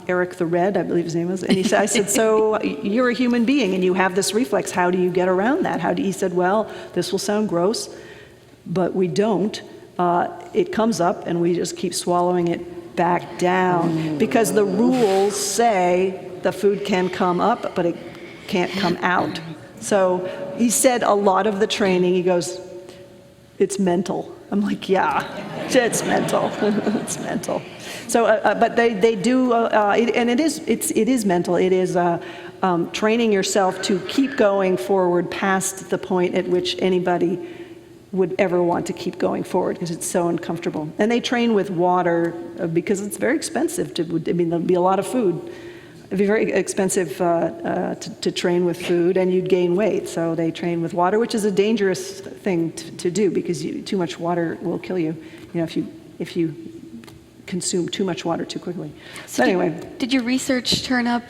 Eric the Red, I believe his name was, and I said, so you're a human being and you have this reflex, how do you get around that? He said, well, this will sound gross, but we don't. It comes up and we just keep swallowing it back down, because the rules say the food can come up, but it can't come out. So he said a lot of the training, he goes, it's mental. I'm like, yeah, it's mental. It's mental. So, but they do, and it is mental. It is training yourself to keep going forward past the point at which anybody would ever want to keep going forward, because it's so uncomfortable. And they train with water because it's very expensive there'll be a lot of food. It'd be very expensive to train with food, and you'd gain weight. So they train with water, which is a dangerous thing to do, because too much water will kill you. If you consume too much water too quickly. So anyway, did your research turn up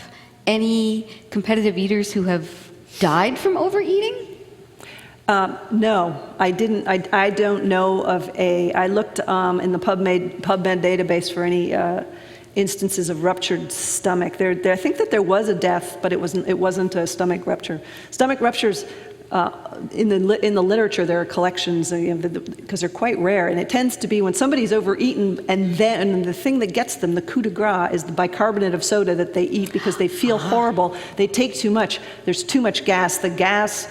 any competitive eaters who have died from overeating? No, I didn't. I don't know of I looked in the PubMed database for any instances of ruptured stomach. I think that there was a death, but it wasn't a stomach rupture. Stomach ruptures, in the literature, there are collections, because they're quite rare, and it tends to be when somebody's overeaten, and then the thing that gets them, the coup de grace, is the bicarbonate of soda that they eat because they feel horrible. They take too much. There's too much gas. The gas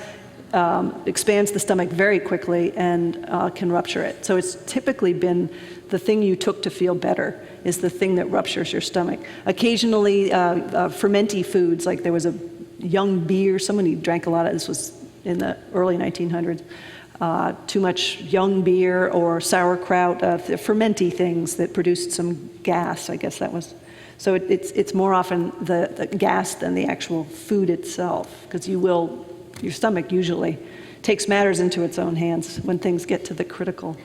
expands the stomach very quickly and can rupture it. So it's typically been the thing you took to feel better is the thing that ruptures your stomach. Occasionally, fermenty foods, like there was a young beer, someone who drank a lot of, this was in the early 1900s, too much young beer or sauerkraut, fermenty things that produced some gas, I guess that was. So it's more often the gas than the actual food itself, because your stomach usually takes matters into its own hands when things get to the critical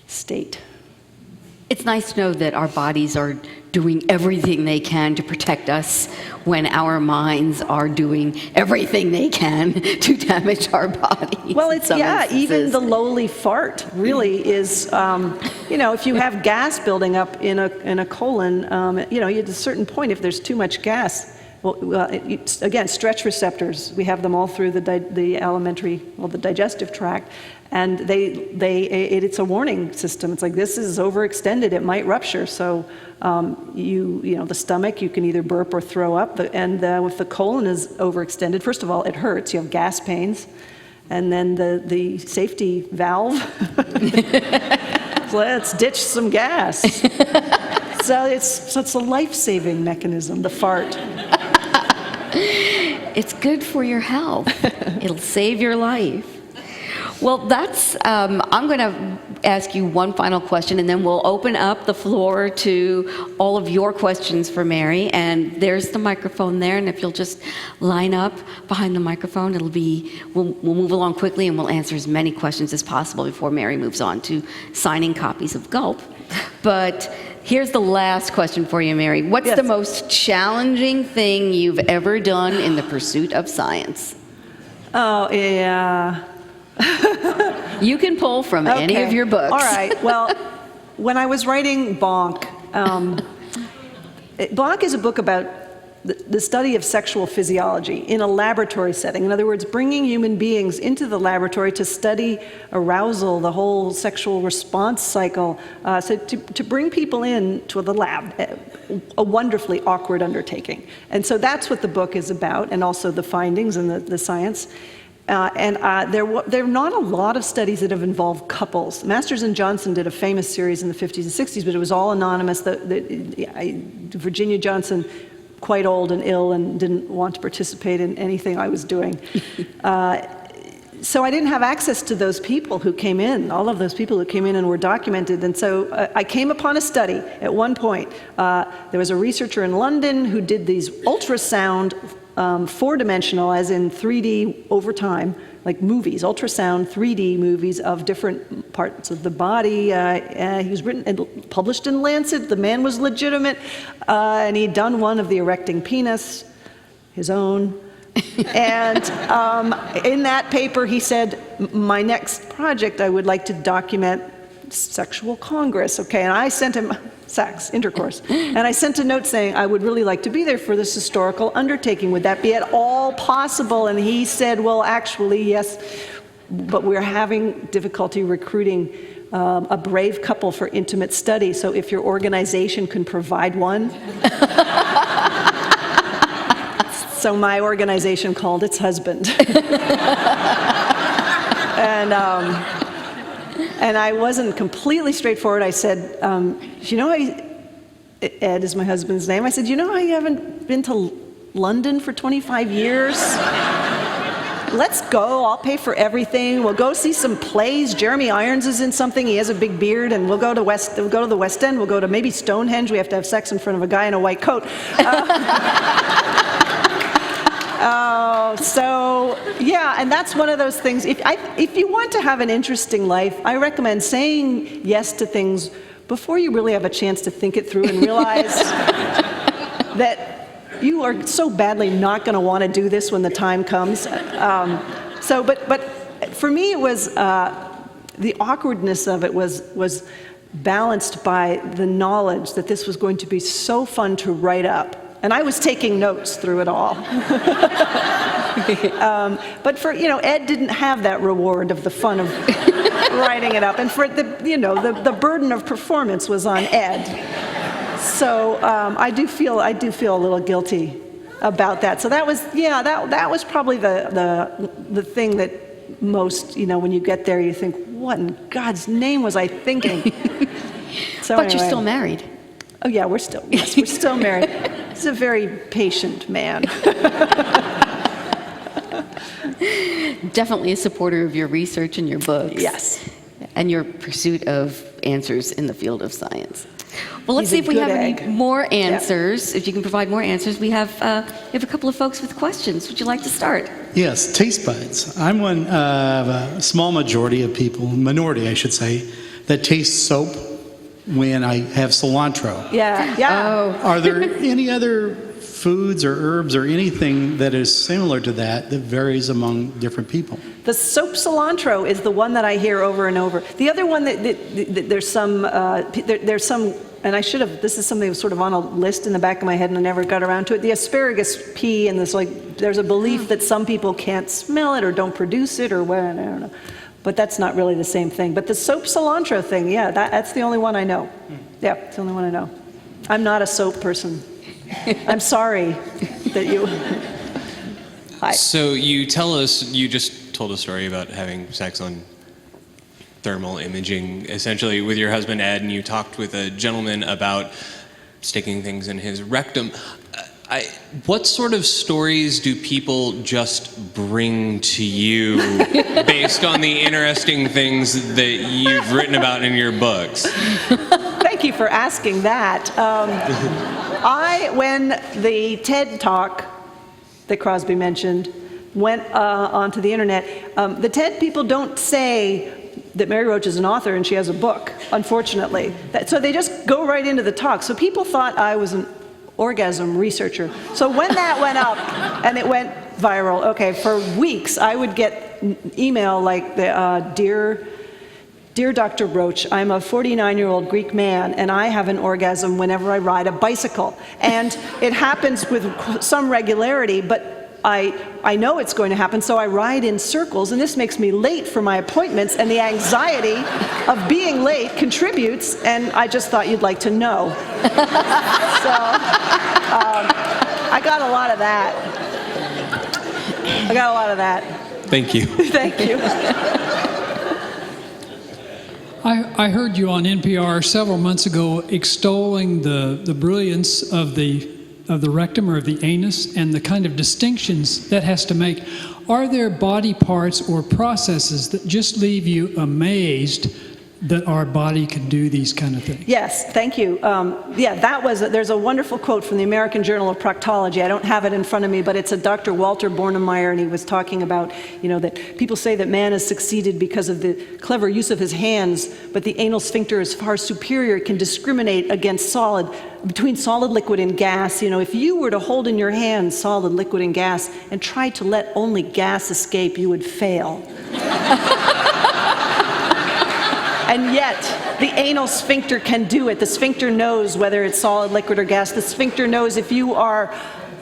state. It's nice to know that our bodies are doing everything they can to protect us when our minds are doing everything they can to damage our bodies. Well, even the lowly fart really is, if you have gas building up in a colon, at a certain point, if there's too much gas, again, stretch receptors, we have them all through the digestive tract, and it's a warning system. It's like, this is overextended, it might rupture. So the stomach, you can either burp or throw up, and if the colon is overextended, first of all, it hurts. You have gas pains, and then the safety valve. Let's ditch some gas. So it's a life-saving mechanism, the fart. It's good for your health. It'll save your life. Well, I'm going to ask you one final question, and then we'll open up the floor to all of your questions for Mary. And there's the microphone there, and if you'll just line up behind the microphone, we'll move along quickly, and we'll answer as many questions as possible before Mary moves on to signing copies of Gulp. But here's the last question for you, Mary. What's the most challenging thing you've ever done in the pursuit of science? Oh, yeah. You can pull from any of your books. All right. Well, when I was writing Bonk, Bonk is a book about the study of sexual physiology in a laboratory setting. In other words, bringing human beings into the laboratory to study arousal, the whole sexual response cycle. So to bring people in to the lab, a wonderfully awkward undertaking. And so that's what the book is about, and also the findings and the science. There are not a lot of studies that have involved couples. Masters and Johnson did a famous series in the 50s and 60s, but it was all anonymous. Virginia Johnson, quite old and ill, and didn't want to participate in anything I was doing. So I didn't have access to those people who came in, all of those people who came in and were documented. And so I came upon a study at one point. There was a researcher in London who did these ultrasound, four-dimensional, as in 3D over time, like movies, ultrasound 3D movies of different parts of the body. He was written and published in Lancet. The man was legitimate, and he'd done one of the erecting penis, his own. And in that paper, he said, my next project, I would like to document sexual congress, okay? And I sent him, intercourse. And I sent a note saying, I would really like to be there for this historical undertaking. Would that be at all possible? And he said, well, actually, yes, but we're having difficulty recruiting a brave couple for intimate study. So if your organization can provide one. So my organization called its husband. And I wasn't completely straightforward. I said, you know, Ed is my husband's name. I said, you know how you haven't been to London for 25 years? Let's go. I'll pay for everything. We'll go see some plays. Jeremy Irons is in something. He has a big beard, and we'll go to the West End. We'll go to maybe Stonehenge. We have to have sex in front of a guy in a white coat. So yeah, and that's one of those things. If you want to have an interesting life, I recommend saying yes to things before you really have a chance to think it through and realize that you are so badly not going to want to do this when the time comes. But for me, it was the awkwardness of it was balanced by the knowledge that this was going to be so fun to write up. And I was taking notes through it all. But for, Ed didn't have that reward of the fun of writing it up. And for the burden of performance was on Ed. So I do feel a little guilty about that. So that was, that was probably the thing that most, when you get there, you think, what in God's name was I thinking? So But anyway. you're still married. Oh yeah, we're still married. He's a very patient man. Definitely a supporter of your research and your books. Yes. And your pursuit of answers in the field of science. Well, let's He's see a if we good have egg. any more answers. If you can provide more answers, we have a couple of folks with questions. Would you like to start? Yes, taste buds. I'm one of a small minority, I should say, that taste soap when I have cilantro. Yeah. Oh. Are there any other foods or herbs or anything that is similar to that varies among different people? The soap cilantro is the one that I hear over and over. The other one that there's some, and I should have, this is something that was sort of on a list in the back of my head and I never got around to it. The asparagus pea, and there's a belief that some people can't smell it or don't produce it or what, I don't know. But that's not really the same thing. But the soap cilantro thing, yeah, that's the only one I know. Yeah, it's the only one I know. I'm not a soap person. I'm sorry that you... Hi. So you just told a story about having sex on thermal imaging, essentially with your husband Ed, and you talked with a gentleman about sticking things in his rectum. What sort of stories do people just bring to you based on the interesting things that you've written about in your books? Thank you for asking that. When the TED Talk that Crosby mentioned went onto the internet, the TED people don't say that Mary Roach is an author and she has a book, unfortunately. So they just go right into the talk. So people thought I was an orgasm researcher. So when that went up and it went viral, okay, for weeks I would get email like, Dear Dr. Roach, I'm a 49-year-old Greek man and I have an orgasm whenever I ride a bicycle. And it happens with some regularity, but I know it's going to happen, so I ride in circles, and this makes me late for my appointments, and the anxiety of being late contributes, and I just thought you'd like to know. So I got a lot of that. Thank you. Thank you. I heard you on NPR several months ago extolling the brilliance of the rectum or of the anus and the kind of distinctions that has to make. Are there body parts or processes that just leave you amazed that our body could do these kind of things? Yes, thank you. There's a wonderful quote from the American Journal of Proctology. I don't have it in front of me, but it's a Dr. Walter Bornemeyer, and he was talking about, that people say that man has succeeded because of the clever use of his hands, but the anal sphincter is far superior. It can discriminate between solid, liquid, and gas. If you were to hold in your hand solid, liquid, and gas and try to let only gas escape, you would fail. And yet, the anal sphincter can do it. The sphincter knows whether it's solid, liquid, or gas. The sphincter knows if you are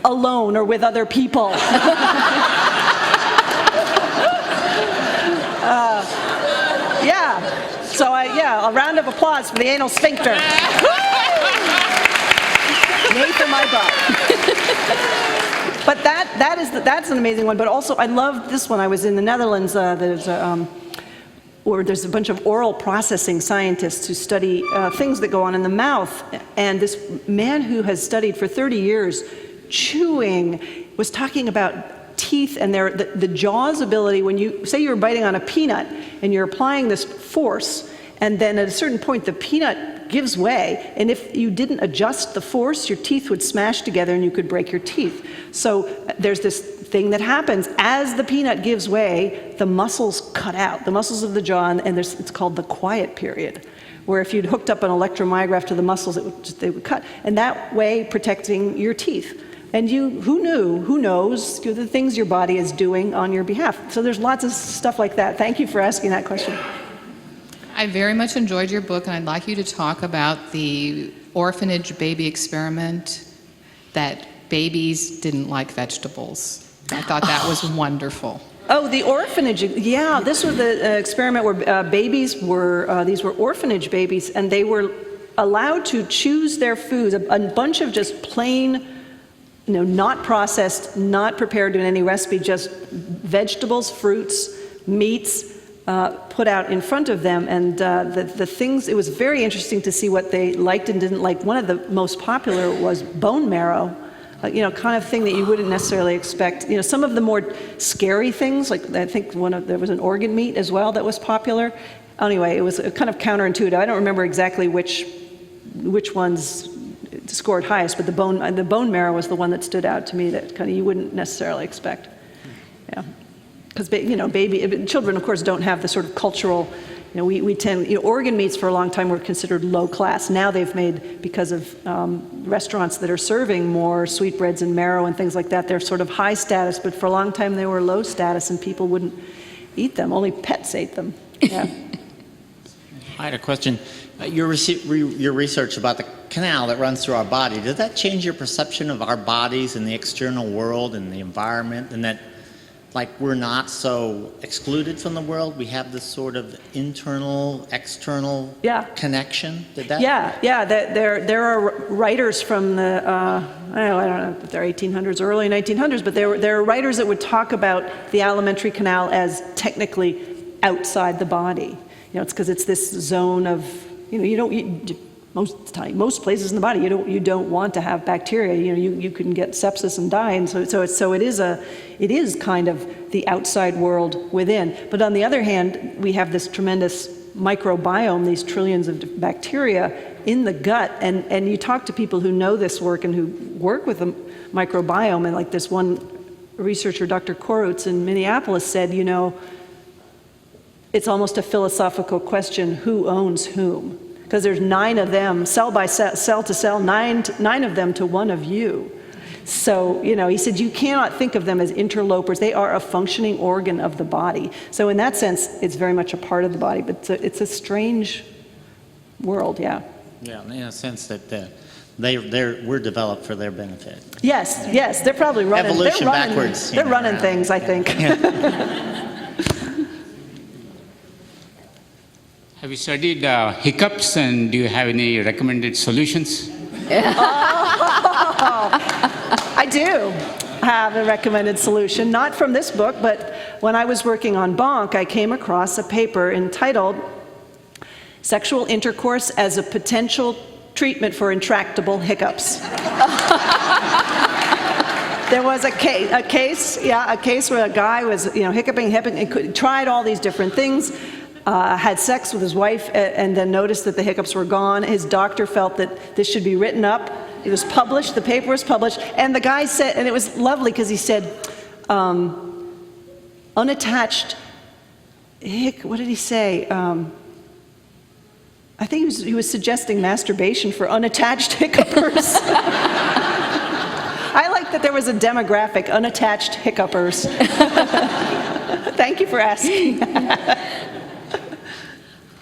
alone or with other people. A round of applause for the anal sphincter. Yay for my butt. But that's an amazing one. But also, I love this one. I was in the Netherlands. Where there's a bunch of oral processing scientists who study things that go on in the mouth. And this man who has studied for 30 years chewing was talking about teeth and the jaw's ability. When you say you're biting on a peanut and you're applying this force, and then at a certain point the peanut gives way, and if you didn't adjust the force, your teeth would smash together and you could break your teeth. So there's this thing that happens as the peanut gives way, the muscles cut out, the muscles of the jaw, and it's called the quiet period, where if you'd hooked up an electromyograph to the muscles, they would cut, and that way protecting your teeth. And who knows the things your body is doing on your behalf. So there's lots of stuff like that. Thank you for asking that question. I very much enjoyed your book, and I'd like you to talk about the orphanage baby experiment, that babies didn't like vegetables. I thought that was wonderful. Oh, the orphanage. Yeah, this was the experiment where babies were, these were orphanage babies, and they were allowed to choose their foods, a bunch of just plain, not processed, not prepared in any recipe, just vegetables, fruits, meats, put out in front of them. And the things, it was very interesting to see what they liked and didn't like. One of the most popular was bone marrow. Kind of thing that you wouldn't necessarily expect. Some of the more scary things, like I think there was an organ meat as well that was popular. Anyway, it was kind of counterintuitive. I don't remember exactly which ones scored highest, but the bone marrow was the one that stood out to me that kind of you wouldn't necessarily expect. Yeah, because children, of course, don't have the sort of cultural. We tend, organ meats for a long time were considered low class. Now they've made, because of restaurants that are serving more sweetbreads and marrow and things like that, they're sort of high status, but for a long time they were low status and people wouldn't eat them. Only pets ate them. Yeah. I had a question. Your research about the canal that runs through our body, does that change your perception of our bodies and the external world and the environment, and that we're not so excluded from the world? We have this sort of internal, external connection. There are writers from the I don't know if they're 1800s or early 1900s, but there are writers that would talk about the alimentary canal as technically outside the body. It's because it's this zone of most places in the body you don't want to have bacteria. You can get sepsis and die, and so it is kind of the outside world within. But on the other hand, we have this tremendous microbiome, these trillions of bacteria in the gut, and you talk to people who know this work and who work with the microbiome, and like this one researcher, Dr. Korutz in Minneapolis, said, it's almost a philosophical question: who owns whom? Because there's 9 of them, cell by cell to cell, 9 of them to 1 of you. So, he said you cannot think of them as interlopers. They are a functioning organ of the body. So in that sense, it's very much a part of the body, but it's a strange world, yeah. Yeah, in a sense that we're developed for their benefit. Yes, they're probably running. Evolution backwards. They're running things, I think. Yeah. Have you studied hiccups, and do you have any recommended solutions? I do have a recommended solution, not from this book, but when I was working on Bonk, I came across a paper entitled Sexual Intercourse as a Potential Treatment for Intractable Hiccups. There was a case where a guy was, hiccuping, tried all these different things. had sex with his wife and then noticed that the hiccups were gone. His doctor felt that this should be written up. It was published, the paper was published, and the guy said, and it was lovely because he said, unattached, what did he say? I think he was suggesting masturbation for unattached hiccupers. I like that there was a demographic, unattached hiccupers. Thank you for asking.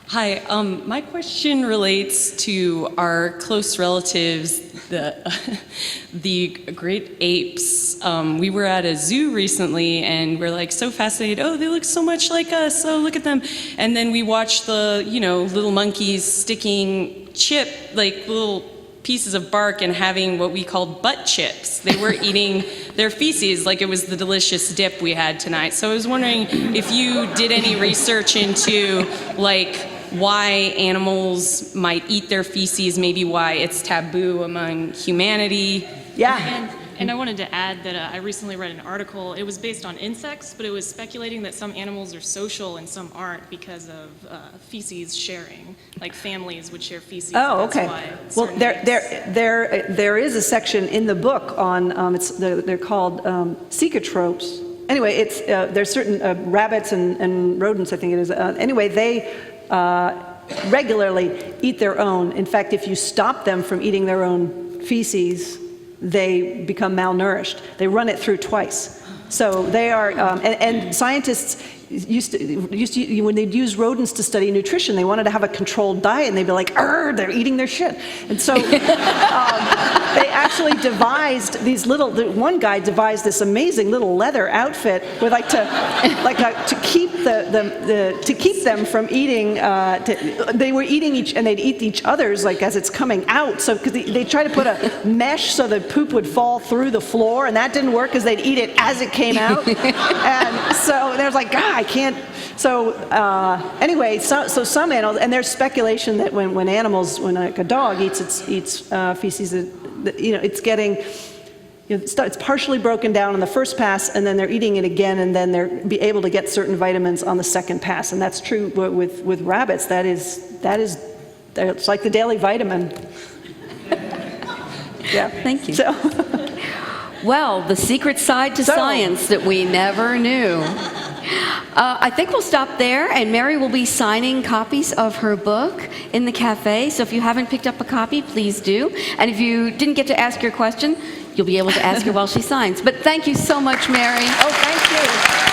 Hi, my question relates to our close relatives, the great apes. We were at a zoo recently and we're like so fascinated, oh, they look so much like us, oh, look at them. And then we watched the, little monkeys sticking little pieces of bark and having what we called butt chips. They were eating their feces like it was the delicious dip we had tonight. So I was wondering if you did any research into why animals might eat their feces, maybe why it's taboo among humanity. Yeah. And I wanted to add that I recently read an article. It was based on insects, but it was speculating that some animals are social and some aren't because of feces sharing. Like families would share feces. Oh, and that's okay. why Well, certain there is a section in the book on they're called cecotropes. Anyway, there's certain rabbits and rodents, I think it is. Anyway, they regularly eat their own. In fact, if you stop them from eating their own feces, they become malnourished. They run it through twice. So they are, and scientists used to, when they'd use rodents to study nutrition, they wanted to have a controlled diet, and they'd be like, they're eating their shit. And so they actually devised these one guy devised this amazing little leather outfit with to keep them from eating. They were eating and they'd eat each other's as it's coming out. So because they try to put a mesh so the poop would fall through the floor, and that didn't work because they'd eat it as it came out. And so there's I can't. So anyway, so some animals, and there's speculation that when a dog eats feces, it's getting, it's partially broken down on the first pass, and then they're eating it again, and then they're be able to get certain vitamins on the second pass, and that's true with rabbits. It's like the daily vitamin. Yeah. Thank you. So. Well, the secret side to science that we never knew. I think we'll stop there, and Mary will be signing copies of her book in the cafe, so if you haven't picked up a copy, please do. And if you didn't get to ask your question, you'll be able to ask her while she signs. But thank you so much, Mary. Oh, thank you.